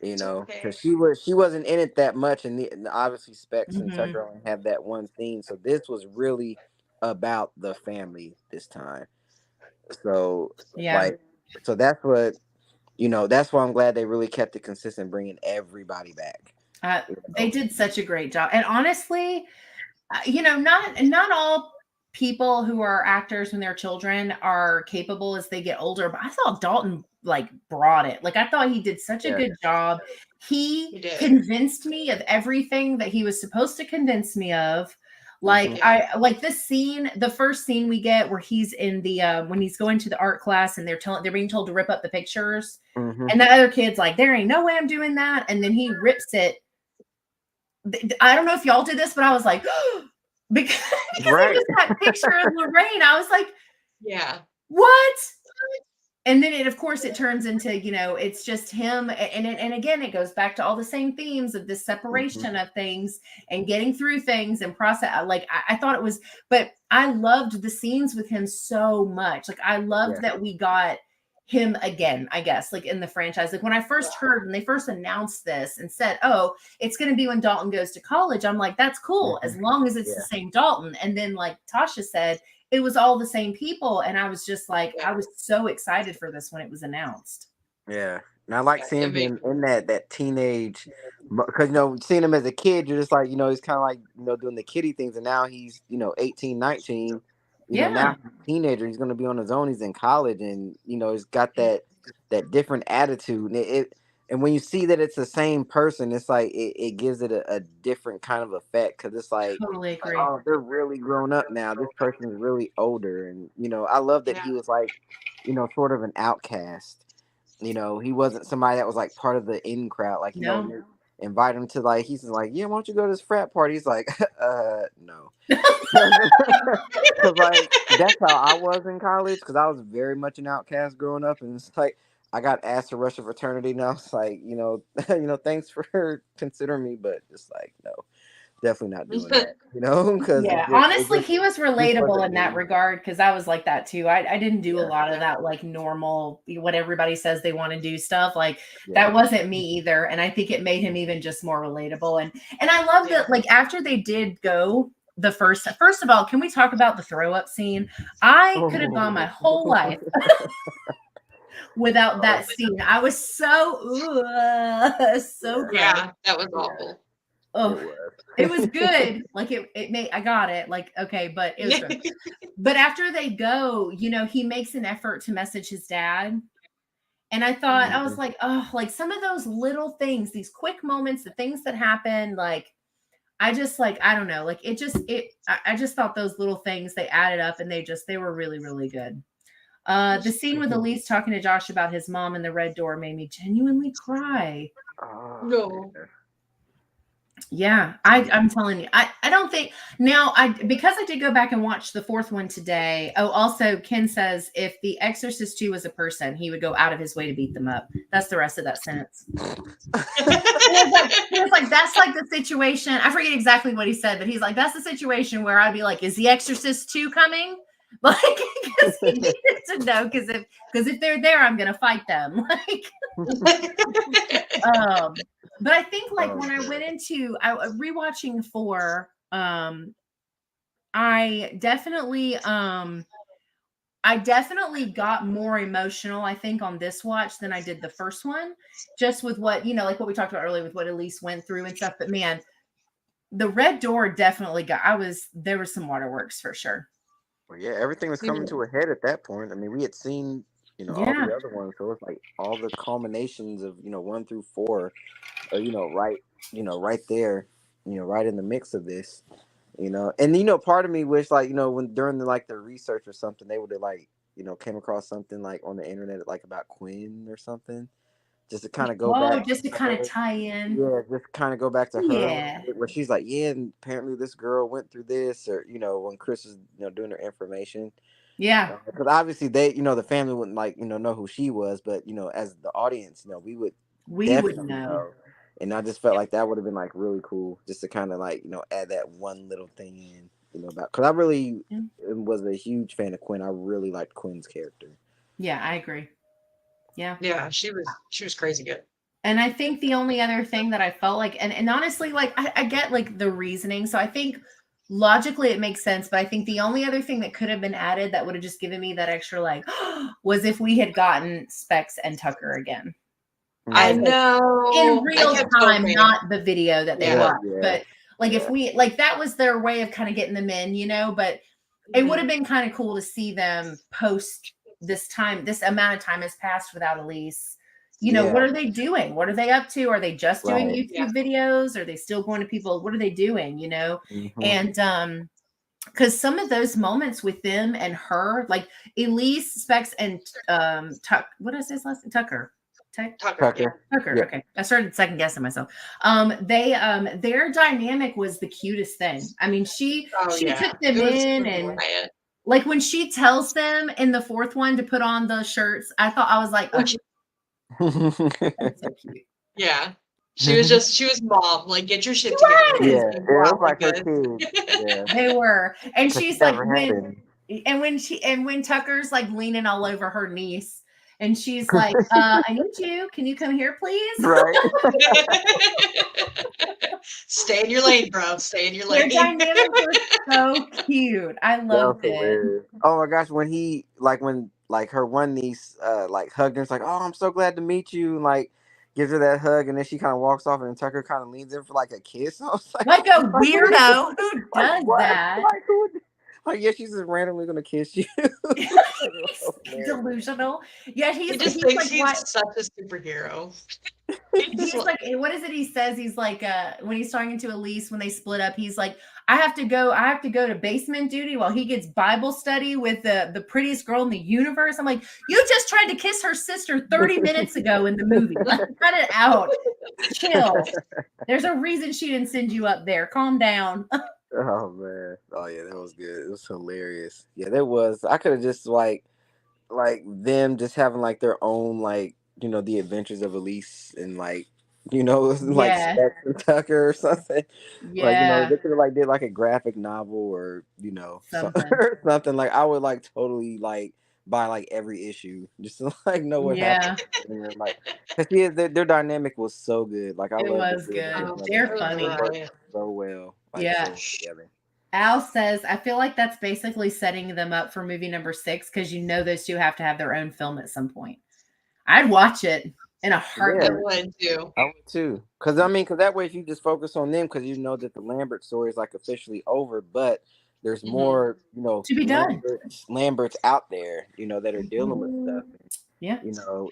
Because she wasn't in it that much, and obviously Specs and Tucker only have that one scene. So this was really about the family this time. So so that's what that's why I'm glad they really kept it consistent, bringing everybody back. They did such a great job, and honestly, not all people who are actors when they're children are capable as they get older. But I thought Dalton like brought it. Like, I thought he did such a good job. He convinced me of everything that he was supposed to convince me of. Like, I like this scene, the first scene we get where he's in the when he's going to the art class and they're being told to rip up the pictures, and the other kid's like, there ain't no way I'm doing that, and then he rips it. I don't know if y'all did this, but I was like, because it was that picture of Lorraine. I was like, what? And then of course it turns into, it's just him. And again, it goes back to all the same themes of this separation of things and getting through things and process. Like I thought it was, but I loved the scenes with him so much. Like I loved that we got him again, I guess, like in the franchise. Like when I first heard, when they first announced this and said, oh, it's going to be when Dalton goes to college, I'm like, that's cool, as long as it's the same Dalton. And then like Tasha said, it was all the same people. And I was just like, I was so excited for this when it was announced. Yeah. And I like seeing him in that teenage, because, seeing him as a kid, you're just like, he's kind of like, doing the kiddie things. And now he's, 18, 19. Now he's a teenager. He's going to be on his own. He's in college, and he's got that different attitude. And when you see that it's the same person, it's like it gives it a different kind of effect, because it's like, totally agree. Oh, they're really grown up now. This person is really older, and I love that he was like, sort of an outcast. He wasn't somebody that was like part of the in crowd. Like invite him to like, he's like, yeah, why don't you go to this frat party? He's like, no. Because like that's how I was in college, because I was very much an outcast growing up, and it's like I got asked to rush a fraternity, and I was like, thanks for considering me, but just like no, definitely not doing that. Because honestly, he was relatable in that regard, because I was like that too. I didn't do a lot of that like normal, what everybody says they want to do stuff. Like that wasn't me either, and I think it made him even just more relatable. And I love that like after they did go. The first of all, can we talk about the throw up scene? I could have gone my whole life without that scene. I was so good. Yeah, that was awful. Oh, it was good. Like it made, I got it. Like, okay, but it was good. But after they go, he makes an effort to message his dad. And I thought, I was like, oh, like some of those little things, these quick moments, the things that happen, like, I just like, I don't know, like I just thought those little things, they added up, and they were really, really good. The scene with Elise talking to Josh about his mom in the red door made me genuinely cry. No. Yeah, I'm telling you, I don't think now because I did go back and watch the fourth one today. Oh, also Ken says if The Exorcist 2 was a person, he would go out of his way to beat them up. That's the rest of that sentence. He was like, that's like the situation. I forget exactly what he said, but he's like, that's the situation where I'd be like, is The Exorcist 2 coming? Like, because he needed to know, because if they're there, I'm gonna fight them. Like, but I think like when I went into rewatching 4, I definitely got more emotional, I think, on this watch than I did the first one, just with what, like what we talked about earlier with what Elise went through and stuff. But man, the red door definitely there was some waterworks for sure. Well, yeah, everything was coming to a head at that point. I mean, we had seen, all the other ones, so it's like all the culminations of 1 through 4 are right there, right in the mix of this, and part of me wish like when during the research or something, they would have like came across something like on the internet like about Quinn or something, just to kind of go back, just to kind of tie in, just kind of go back to her where she's like, and apparently this girl went through this, or when Chris was doing her information. Yeah, because obviously they, the family wouldn't know who she was, but as the audience, we would know. And I just felt like that would have been like really cool, just to kind of like add that one little thing in, about, because I really was a huge fan of Quinn. I really liked Quinn's character. Yeah, I agree. Yeah, she was crazy good. And I think the only other thing that I felt like, and honestly, like I get like the reasoning, so I think logically it makes sense, but I think the only other thing that could have been added that would have just given me that extra like was if we had gotten Specs and Tucker again. I know, in real time, not the video that they watched, but like if we like that was their way of kind of getting them in, but it would have been kind of cool to see them post this amount of time has passed without Elise. What are they doing? What are they up to? Are they just doing YouTube videos? Are they still going to people? What are they doing? And because some of those moments with them and her, like Elise, Specs, and what is his last name? Tucker. Tucker. Okay. I started second guessing myself. Their dynamic was the cutest thing. I mean, she took them in and Like when she tells them in the fourth one to put on the shirts, I was like, oh, that's so cute. Yeah. She was mom. Like, get your shit together. Yes! Yeah, it was like her kids. Yeah. They were. And she's like, never had when Tucker's like leaning all over her niece, and she's like, I need you. Can you come here, please? Right. Stay in your lane, bro. Stay in your Their lane. dynamics were so cute. I loved it. Hilarious. Oh my gosh, when her one niece like hugged her, it's like, oh, I'm so glad to meet you, and like gives her that hug, and then she kind of walks off, and then Tucker kind of leans in for like a kiss. I was Like a weirdo. Who does what? that? Like, like, yeah, she's just randomly gonna kiss you. Delusional. Yeah, He he's just thinks like, he's what? such a superhero. He's like, what is it he says? He's like, when he's talking to Elise when they split up, he's like, I have to go to basement duty while he gets Bible study with the prettiest girl in the universe. I'm like, you just tried to kiss her sister 30 minutes ago in the movie. Like, cut it out. Chill. There's a reason she didn't send you up there. Calm down. Oh man. Oh yeah, that was good. It was hilarious. Yeah, there was. I could have just like them just having like their own like, the adventures of Elise and like, like Yeah. Specs and Tucker or something. Like, Yeah. they could have like did like a graphic novel or, Something. something. Like I would like totally like buy like every issue just to like know what happened. And, like, cause their dynamic was so good. Like I It love was good. They're funny. They worked so well. Like, Yeah. so well together. Al says, I feel like that's basically setting them up for movie number 6 because those two have to have their own film at some point. I'd watch it in a heartbeat. I would too. I would too. Because that way, if you just focus on them, because you know that the Lambert story is like officially over, but there's more, to be done. Lamberts out there, that are dealing with stuff. Yeah.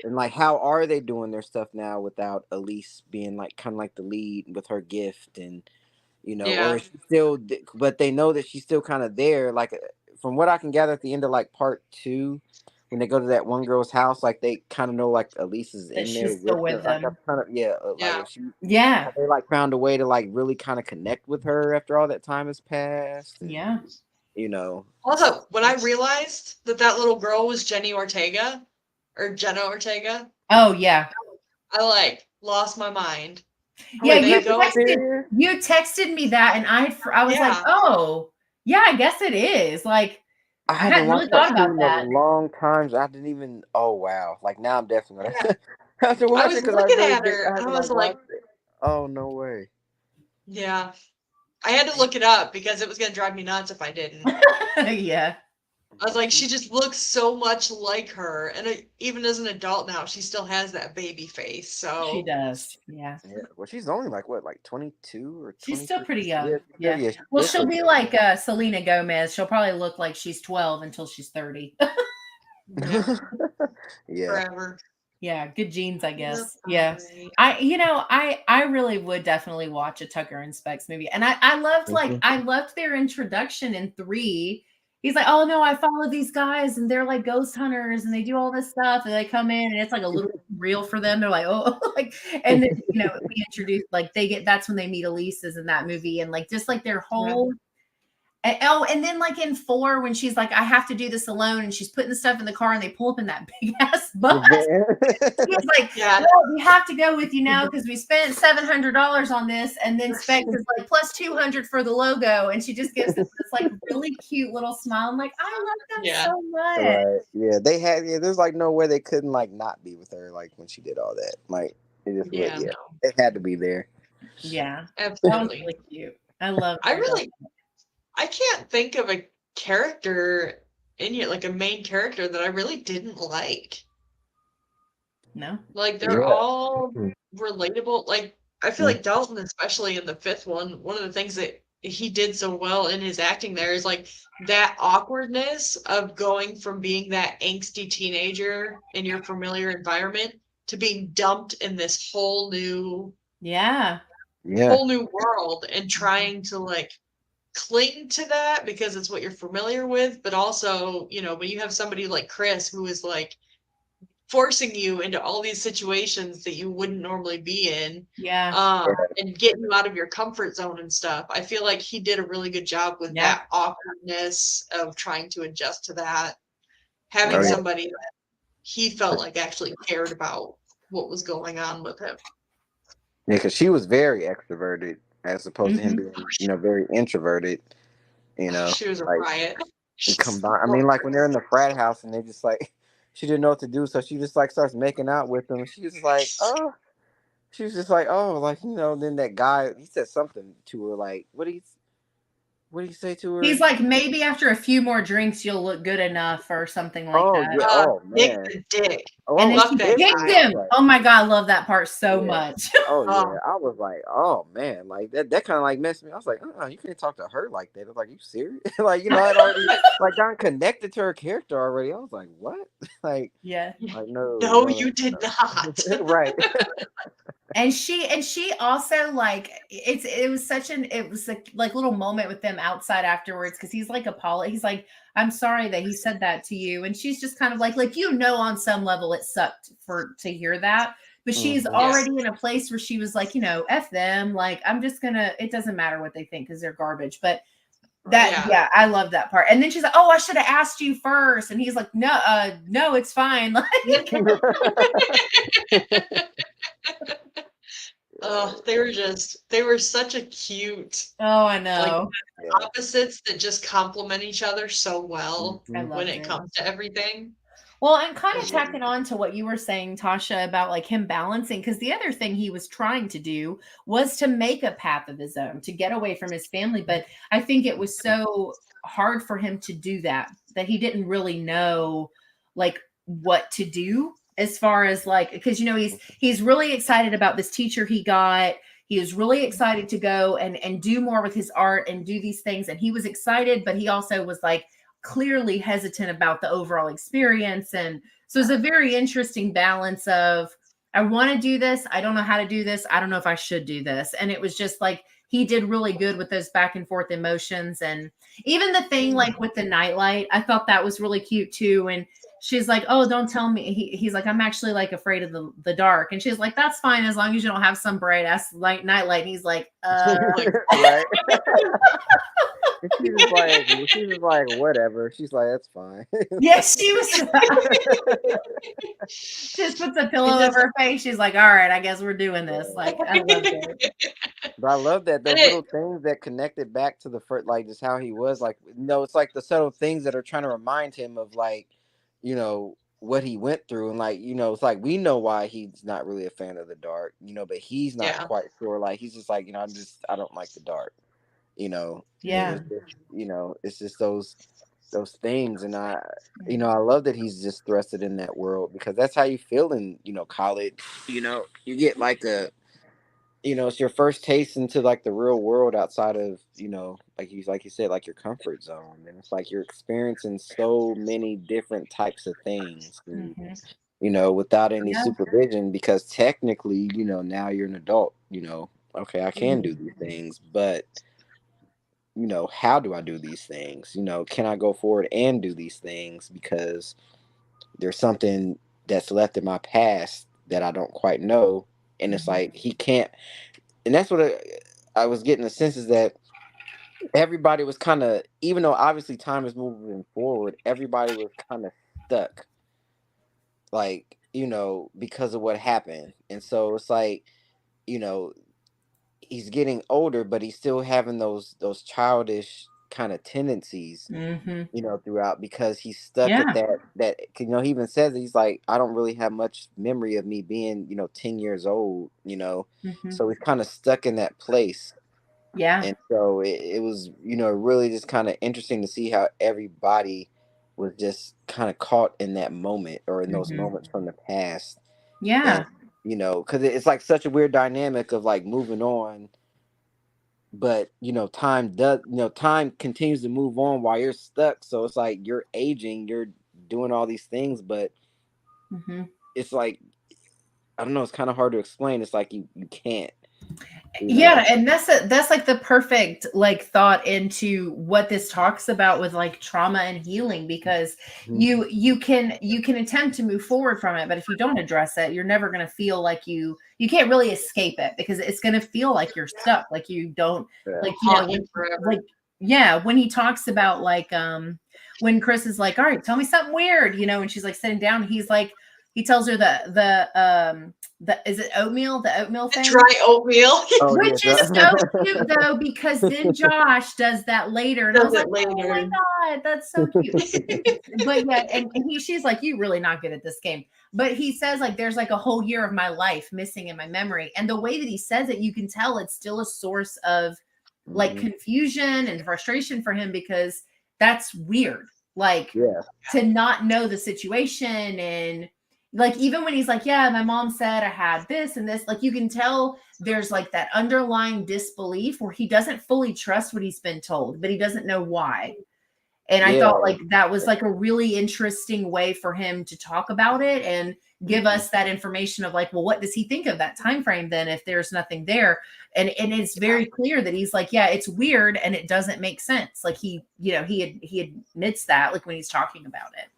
And like, how are they doing their stuff now without Elise being like kind of like the lead with her gift and, or is she still, but they know that she's still kind of there. Like, from what I can gather at the end of like part 2, when they go to that one girl's house, like they kind of know like Elise is in there still with them. Like, kind of, yeah. They like found a way to like really kind of connect with her after all that time has passed. And, yeah. Also, when I realized that little girl was Jenna Ortega, Oh yeah. I like lost my mind. Yeah, you texted me that, and I was like, oh, yeah, I guess it is. Like, I hadn't really thought about that. A long time. I didn't even. Oh wow! Like now, I'm definitely gonna have to watch it because I was looking at her and I was like, oh no way. Yeah, I had to look it up because it was gonna drive me nuts if I didn't. Yeah. I was like, she just looks so much like her, and even as an adult now, she still has that baby face. So she does, yeah. Well, she's only like 22 or 23? She's still pretty young. Yeah. Well, she'll be like Selena Gomez. She'll probably look like she's 12 until she's 30. Yeah. Forever. Yeah, good genes, I guess. Yeah. I really would definitely watch a Tucker and Specs movie. And I loved their introduction in 3. He's like, oh no, I follow these guys and they're like ghost hunters and they do all this stuff and they come in and it's like a little real for them. They're like, oh, like, and then we introduce like that's when they meet Elise's in that movie and like just like their whole. And then like in 4, when she's like, I have to do this alone, and she's putting the stuff in the car and they pull up in that big ass bus. He's like, well, we have to go with you now because we spent $700 on this. And then Specs is like, plus $200 for the logo. And she just gives us this like really cute little smile. I'm like, I love them so much. Right. Yeah, they had. Yeah, there's like no way they couldn't like not be with her like when she did all that. Like it just it had to be there. Yeah, absolutely. That was really cute. I love. I can't think of a character in here, like a main character that I really didn't like. No. Like they're all relatable. Like I feel like Dalton, especially in the 5th one of the things that he did so well in his acting there is like that awkwardness of going from being that angsty teenager in your familiar environment to being dumped in this whole new whole new world and trying to like cling to that because it's what you're familiar with, but also, when you have somebody like Chris who is like forcing you into all these situations that you wouldn't normally be in. Yeah. And getting you out of your comfort zone and stuff. I feel like he did a really good job with that awkwardness of trying to adjust to that. Having somebody that he felt like actually cared about what was going on with him. Yeah, because she was very extroverted as opposed to him being, very introverted. She was a riot. Combined, I mean, like when they're in the frat house and they just like, she didn't know what to do, so she just like starts making out with them. She was like, oh, she was just like, oh, like then that guy, he said something to her, like, what did he say to her? He's like, maybe after a few more drinks, you'll look good enough or something like that. Yeah. Oh, man. Dick. And then she kicked him. Like, oh my God, I love that part so much. Oh yeah, I was like, oh man, like that kind of like messed me. I was like, you can't talk to her like that. I was like, you serious? Like I'd already like gotten connected to her character already. I was like, what? Like like no, you did not. Right. And she also like it was like little moment with them outside afterwards because he's like he's like, I'm sorry that he said that to you, and she's just kind of like on some level it sucked to hear that, but she's already in a place where she was like, F them, like I'm just gonna, it doesn't matter what they think because they're garbage. But that I love that part. And then she's like, oh, I should have asked you first, and he's like, no, it's fine. Like they were such a cute. Oh, I know. Like, opposites that just complement each other so well when it comes to everything. Well, and kind of tacking on to what you were saying, Tasha, about like him balancing, because the other thing he was trying to do was to make a path of his own, to get away from his family. But I think it was so hard for him to do that he didn't really know like what to do as far as like, because he's really excited about this teacher he got. He is really excited to go and do more with his art and do these things. And he was excited, but he also was like clearly hesitant about the overall experience. And so it's a very interesting balance of, I want to do this. I don't know how to do this. I don't know if I should do this. And it was just like, he did really good with those back and forth emotions. And even the thing like with the nightlight, I thought that was really cute too. And she's like, oh, don't tell me. He's like, I'm actually like afraid of the dark. And she's like, that's fine as long as you don't have some bright ass nightlight. And he's like, right. She was like, whatever. She's like, that's fine. Yes, she was. Just puts a pillow over her face. She's like, all right, I guess we're doing this. Like, I love it. But I love that those little things that connected back to the first, like just how he was. Like, it's like the subtle things that are trying to remind him of like, what he went through, and like, it's like we know why he's not really a fan of the dark, but he's not quite sure. Like, he's just like, I don't like the dark. It's just those things, and I love that he's just thrusted in that world, because that's how you feel in college. You get like it's your first taste into like the real world outside of like you said, like your comfort zone, and it's like you're experiencing so many different types of things, and, without any supervision, because technically now you're an adult. Okay, I can do these things, but how do I do these things? Can I go forward and do these things? Because there's something that's left in my past that I don't quite know. And it's like, he can't. And that's what I was getting the sense, is that everybody was kind of, even though obviously time is moving forward, everybody was kind of stuck, like, because of what happened. And so it's like, he's getting older, but he's still having those childish kind of tendencies, throughout, because he's stuck at that. He even says, he's like, I don't really have much memory of me being 10 years old, so he's kind of stuck in that place. And so it was really just kind of interesting to see how everybody was just kind of caught in that moment, or in those moments from the past. And, because it's like such a weird dynamic of like moving on, but time continues to move on while you're stuck. So it's like you're aging, you're doing all these things, but it's like, I don't know, it's kind of hard to explain. It's like you can't. Yeah, and that's like the perfect like thought into what this talks about with like trauma and healing, because you can attempt to move forward from it, but if you don't address it, you're never going to feel like you can't really escape it, because it's going to feel like you're stuck, like you don't like forever. When he talks about like when Chris is like, all right, tell me something weird, and she's like sitting down, he's like, he tells her the is it oatmeal? The oatmeal thing? Dry oatmeal. Which is so cute though, because then Josh does that later. And I was like, oh my God, that's so cute. But yeah, and she's like, you really not good at this game. But he says like there's like a whole year of my life missing in my memory. And the way that he says it, you can tell it's still a source of like confusion and frustration for him, because that's weird. Like to not know the situation, and like even when he's like, yeah, my mom said I had this and this, like you can tell there's like that underlying disbelief where he doesn't fully trust what he's been told, but he doesn't know why. And I thought like that was like a really interesting way for him to talk about it and give us that information of like, well, what does he think of that time frame then if there's nothing there? And it's very clear that he's like, yeah, it's weird and it doesn't make sense. Like he admits that like when he's talking about it.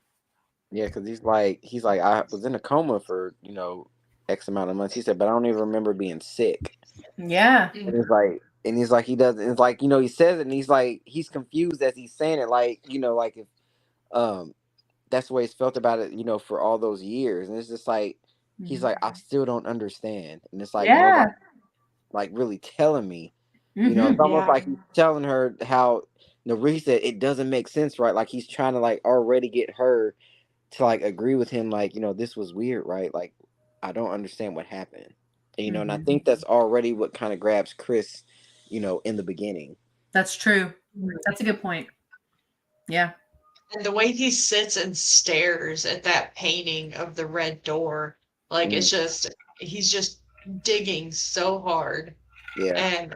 Yeah, because he's like, I was in a coma for, X amount of months. He said, but I don't even remember being sick. Yeah. And he's like, he doesn't, it's like, he says it and he's like, he's confused as he's saying it. Like, like if, that's the way he's felt about it, for all those years. And it's just like, he's like, I still don't understand. And it's like, nobody, like really telling me, it's almost like he's telling her how, really said it doesn't make sense, right? Like he's trying to like already get her to like agree with him, like, this was weird, right? Like, I don't understand what happened. And, and I think that's already what kind of grabs Chris, in the beginning. That's true. That's a good point. Yeah. And the way he sits and stares at that painting of the red door, like it's just, he's just digging so hard. Yeah. And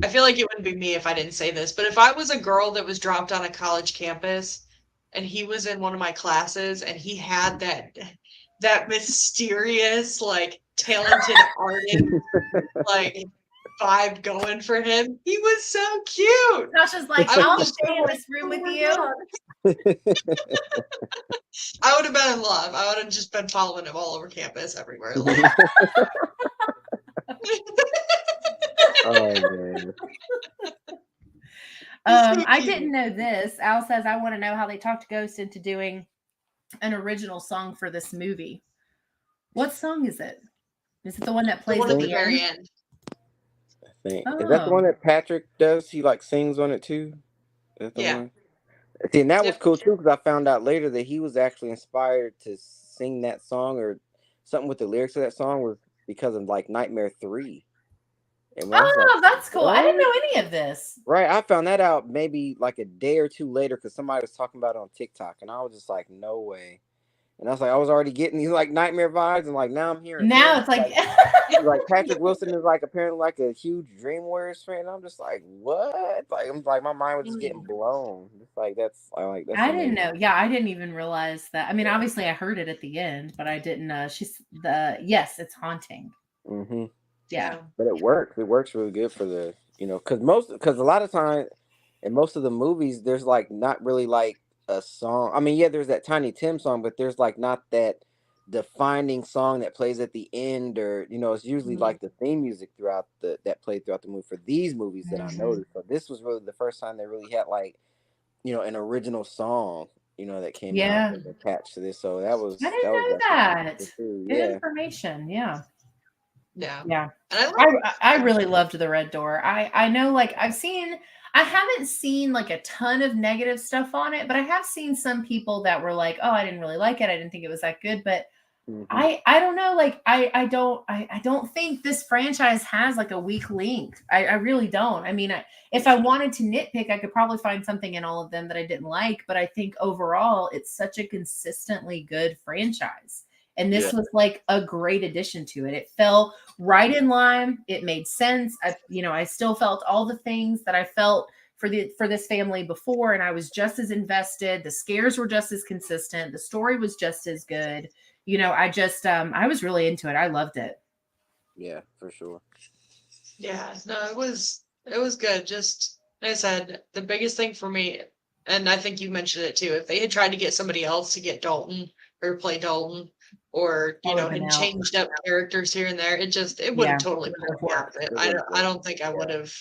I feel like it wouldn't be me if I didn't say this, but if I was a girl that was dropped on a college campus and he was in one of my classes and he had that mysterious, like talented artist, like vibe going for him, he was so cute. Tasha's like, I'll stay in this room with you. I would have been in love. I would have just been following him all over campus, everywhere. Oh man. I didn't know this. Al says, I want to know how they talked Ghost into doing an original song for this movie. What song is it? Is it the one that plays at the very end? I think. Is that the one that Patrick does? He like sings on it too? Is that the one? See, and that was cool too, because I found out later that he was actually inspired to sing that song or something with the lyrics of that song was because of like Nightmare 3. That's cool. What? I didn't know any of this. Right. I found that out maybe like a day or two later because somebody was talking about it on TikTok, and I was just like, no way. And I was like, I was already getting these like nightmare vibes, and like now I'm hearing. Now it's like like Patrick Wilson is like apparently like a huge Dream Warriors fan. I'm just like, what? Like I'm like my mind was just getting blown. It's like that's I didn't know. Yeah, I didn't even realize that. I mean, obviously I heard it at the end, but I didn't. Yes, it's haunting. Mm-hmm. Yeah, but it works. It works really good for the because a lot of times in most of the movies there's like not really like a song. I mean, yeah, there's that Tiny Tim song, but there's like not that defining song that plays at the end, or it's usually like the theme music that played throughout the movie for these movies that I noticed. So this was really the first time they really had like an original song that came out and attached to this. So that was I didn't know that. Good information. Yeah. I really loved the Red Door. I know, like I haven't seen like a ton of negative stuff on it, but I have seen some people that were like, oh, I didn't really like it. I didn't think it was that good. But I don't know. Like I don't think this franchise has like a weak link. I really don't. I mean, if I wanted to nitpick, I could probably find something in all of them that I didn't like. But I think overall, it's such a consistently good franchise. And this was like a great addition to it. It fell right in line. It made sense. I still felt all the things that I felt for this family before, and I was just as invested. The scares were just as consistent. The story was just as good. I was really into it. I loved it. Yeah, for sure. Yeah, no, it was good. Just like I said, the biggest thing for me, and I think you mentioned it too, if they had tried to get somebody else to get Dalton or play Dalton, or That would've been had out. changed up characters here and there, it would Yeah, have totally it put would've me out of worked. it. It I would've I don't think I would yeah. have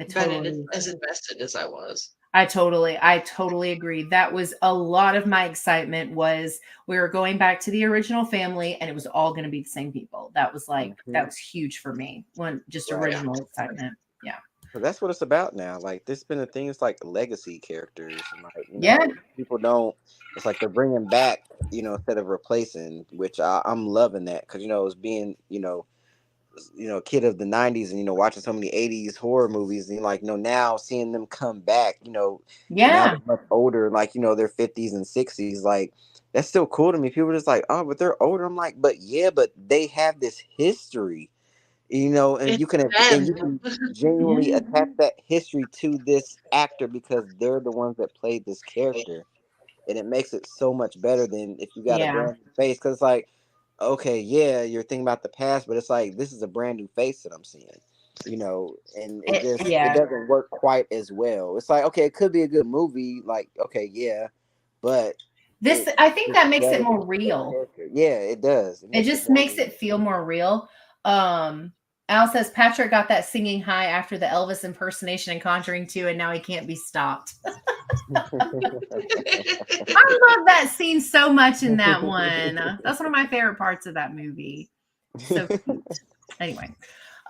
I been totally, as invested as I was. I totally agree. That was a lot of my excitement was we were going back to the original family and it was all going to be the same people. That was like, that Mhm. was huge for me when just Right. original excitement. Yeah. So that's what it's about now. Like there's been a thing. It's like legacy characters, and like Yeah. people don't. It's like they're bringing back, instead of replacing. Which I'm loving that because it's being a kid of the '90s and watching so many '80s horror movies and like now seeing them come back. Now Yeah. they're much older, like their 50s and 60s. Like that's still cool to me. People are just like, oh, but they're older. I'm like, but yeah, but they have this history. And It's you them. can genuinely Yeah. attach that history to this actor because they're the ones that played this character, and it makes it so much better than if you got a Yeah. brand new face. Because it's like, okay, yeah, you're thinking about the past, but it's like this is a brand new face that I'm seeing, and it Yeah. doesn't work quite as well. It's like, okay, it could be a good movie, like okay, yeah, but This, it I think it's that makes it better more because of the real. character. Yeah, it does. It It makes it just more makes real. it feel more real. Al says Patrick got that singing high after the Elvis impersonation in Conjuring 2, and now he can't be stopped. I love that scene so much in that one. That's one of my favorite parts of that movie. So cute. Anyway.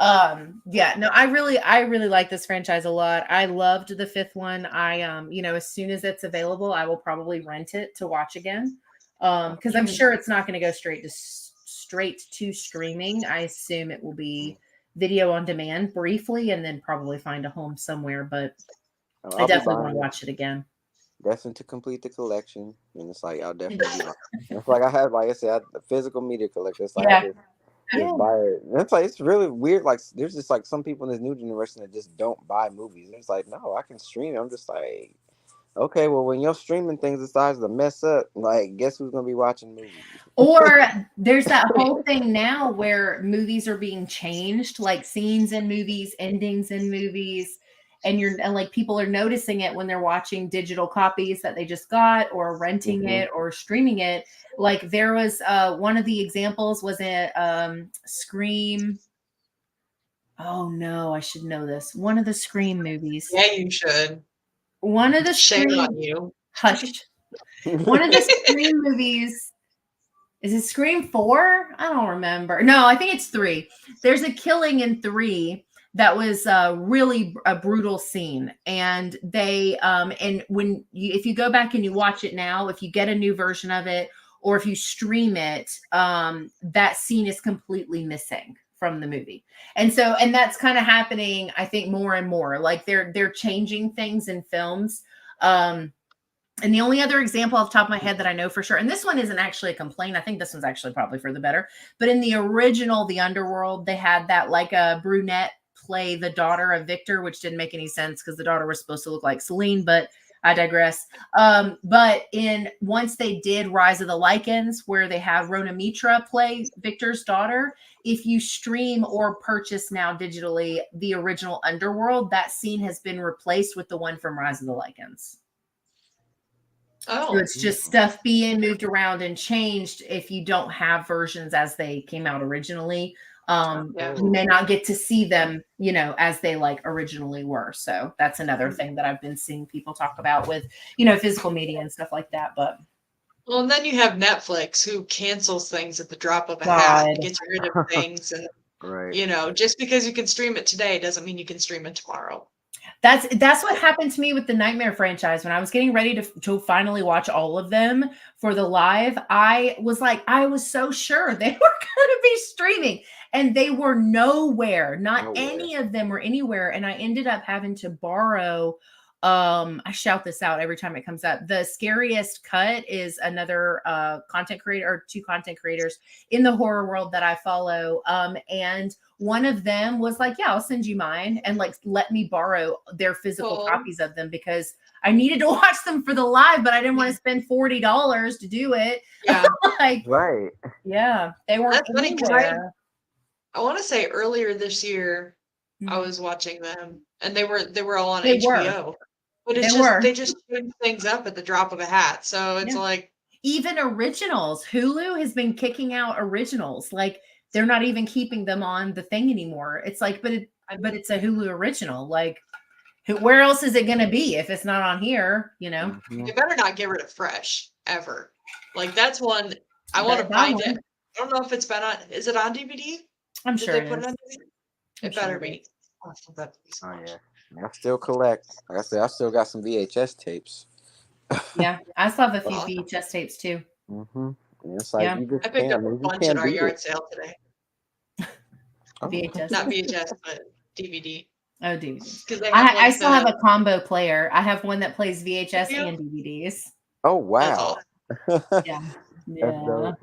Yeah, no, I really like this franchise a lot. I loved the fifth one. As soon as it's available, I will probably rent it to watch again. Because I'm sure it's not going to go straight to streaming. I assume it will be video on demand briefly and then probably find a home somewhere, but I I'll be definitely want buying to it. watch it again. Destined to complete the collection, and it's like I'll definitely be buying it. It's like I have, like I said, the physical media collection. It's like I Yeah. just buy it. And it's like it's really weird. Like there's just like some people in this new generation that just don't buy movies. And it's like no, I can stream it. I'm just like, okay, well when your streaming things decides to mess up, like guess who's gonna be watching movies? Or there's that whole thing now where movies are being changed, like scenes in movies, endings in movies, and like people are noticing it when they're watching digital copies that they just got or renting Hmm. it or streaming it. Like there was one of the examples was it Scream. Oh no, I should know this. One of the Scream movies. Yeah, you should. One of the Shame Scream on you. Hush. One of the Scream movies. Is it Scream 4? I don't remember. No, I think it's 3. There's a killing in 3 that was really a brutal scene. And and if you go back and you watch it now, if you get a new version of it, or if you stream it, that scene is completely missing from the movie. And that's kind of happening, I think, more and more. Like they're changing things in films. And the only other example off the top of my head that I know for sure, and this one isn't actually a complaint. I think this one's actually probably for the better. But in the original, The Underworld, they had that like a brunette play the daughter of Victor, which didn't make any sense because the daughter was supposed to look like Celine, but I digress. But once they did Rise of the Lycans, where they have Rona Mitra play Victor's daughter, if you stream or purchase now digitally the original Underworld, that scene has been replaced with the one from Rise of the Lycans. So Oh, it's just stuff being moved around and changed if you don't have versions as they came out originally. yeah. You may not get to see them, as they like originally were. So that's another Mm-hmm. thing that I've been seeing people talk about with, physical media and stuff like that. But Well, and then you have Netflix who cancels things at the drop of a hat God, and gets rid of things. And, Right. just because you can stream it today doesn't mean you can stream it tomorrow. that's what happened to me with the Nightmare franchise. When I was getting ready to finally watch all of them for the live, I was so sure they were going to be streaming, and they were nowhere. Not any of them were anywhere. And I ended up having to borrow. I shout this out every time it comes up. The Scariest Cut is another content creator, or two content creators in the horror world that I follow. And one of them was like, yeah, I'll send you mine, and like let me borrow their physical copies of them because I needed to watch them for the live, but I didn't want to spend $40 to do it. Yeah. Like, Right. yeah, they weren't That's funny because anywhere. I want to say earlier this year, I was watching them, and they were all on They were. HBO. But it's They just were. they just change things up at the drop of a hat. So it's Yeah. like even originals. Hulu has been kicking out originals. Like they're not even keeping them on the thing anymore. It's like, but it's a Hulu original. Like where else is it going to be if it's not on here? You know, they better not get rid of Fresh ever. Like that's one I want to That find one. it. I don't know if it's been on. Is it on DVD? I'm Did sure they it put is. it on DVD? I'm It sure better it be. is. Oh, I love that movie so Oh much. yeah, I still collect. Like I said, I still got some VHS tapes. Yeah, I still have a few VHS tapes too. It's like you I just picked up can't. a You just bunch at can't our beat yard it. sale today. VHS. Not VHS, but DVD. Oh, DVDs. Because they have I still have a combo player. I have one that plays VHS Yeah. and DVDs. Oh That's wow. all. Yeah. That's dope.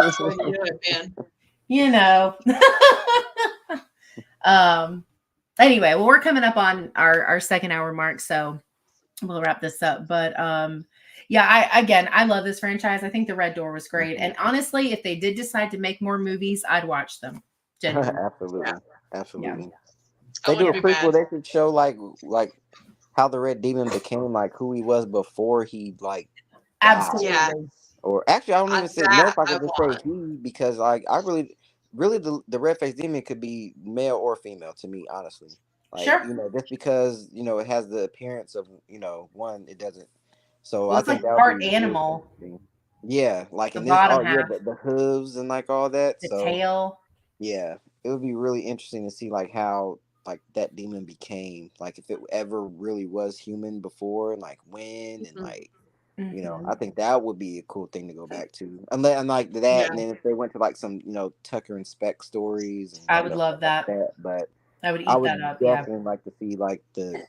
That's what you do it, man. You know. Anyway, well, we're coming up on our second hour mark, so we'll wrap this up. But yeah, I love this franchise. I think the Red Door was great. And honestly, if they did decide to make more movies, I'd watch them. Genuinely. Absolutely. Yeah. Absolutely. I They do a wouldn't be prequel. mad. They could show like how the Red Demon became like who he was before he like died. Absolutely. Yeah. Or actually, I don't even say know if I could I just say want. he because like I really the red faced demon could be male or female to me honestly. Like Sure. you know just because you know it has the appearance of you know one it doesn't. So Well, I it's like think that would part be really animal. interesting. Yeah, like The and this bottom yeah half. the hooves and like all that. The So tail. yeah, it would be really interesting to see like how like that demon became like if it ever really was human before and like when and like you know I think that would be a cool thing to go back to and like that Yeah. and then if they went to like some you know Tucker and Speck stories and I would love that. but I would eat I would that up. definitely like to see like the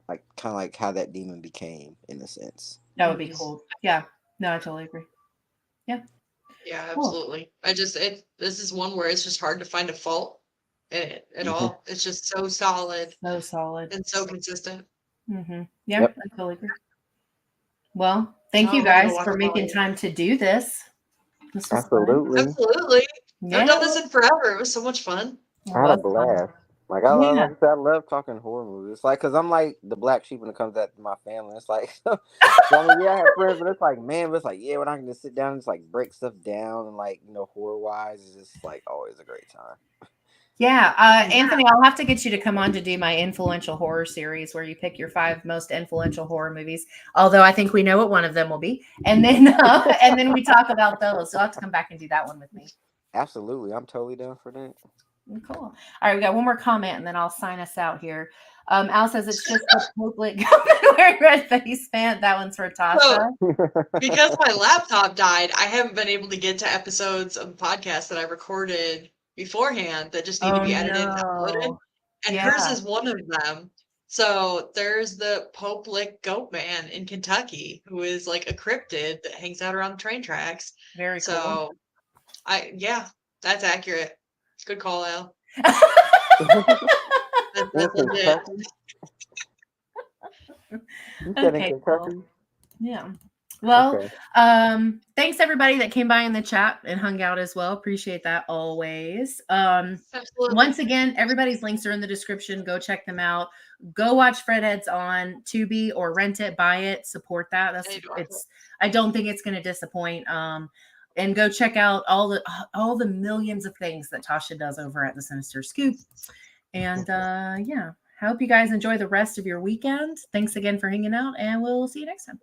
like kind of like how that demon became in a sense. That would be cool. Yeah. No, I totally agree. Yeah. Yeah, absolutely. This is one where it's just hard to find a fault in it at all. It's just so solid. So solid. And so consistent. Yeah, Yep. I totally agree. Well, thank you guys for making time to do this. This was Absolutely. fun. Absolutely. Yeah. I've done this in forever. It was so much fun. I had a blast. Like I Yeah. like I said, I love talking horror movies. It's like because I'm like the black sheep when it comes to my family. It's like, so, I mean, yeah, I have friends, but it's like, man, but it's like, yeah, we're not gonna sit down and just like break stuff down and like you know, horror wise, it's just like always a great time. Yeah, Anthony, I'll have to get you to come on to do my influential horror series where you pick your 5 most influential horror movies. Although I think we know what one of them will be, and then we talk about those. So I'll have to come back and do that one with me. Absolutely, I'm totally down for that. Cool. All right, we got one more comment, and then I'll sign us out here. Al says it's just the public wearing red face pant. That one's for Tasha. So, because my laptop died, I haven't been able to get to episodes of the podcast that I recorded beforehand that just need to be edited and uploaded. And hers is one of them. So there's the Pope Lick Goat Man in Kentucky, who is like a cryptid that hangs out around the train tracks. Very cool. So that's accurate. Good call, Al. That's legit. You said in Kentucky? Cool. Yeah. Well, thanks everybody that came by in the chat and hung out as well. Appreciate that always. Absolutely. Once again, everybody's links are in the description. Go check them out. Go watch Fredheads on Tubi or rent it, buy it, support that. I don't think it's going to disappoint. And go check out all the millions of things that Tasha does over at the Sinister Scoop. And yeah, I hope you guys enjoy the rest of your weekend. Thanks again for hanging out, and we'll see you next time.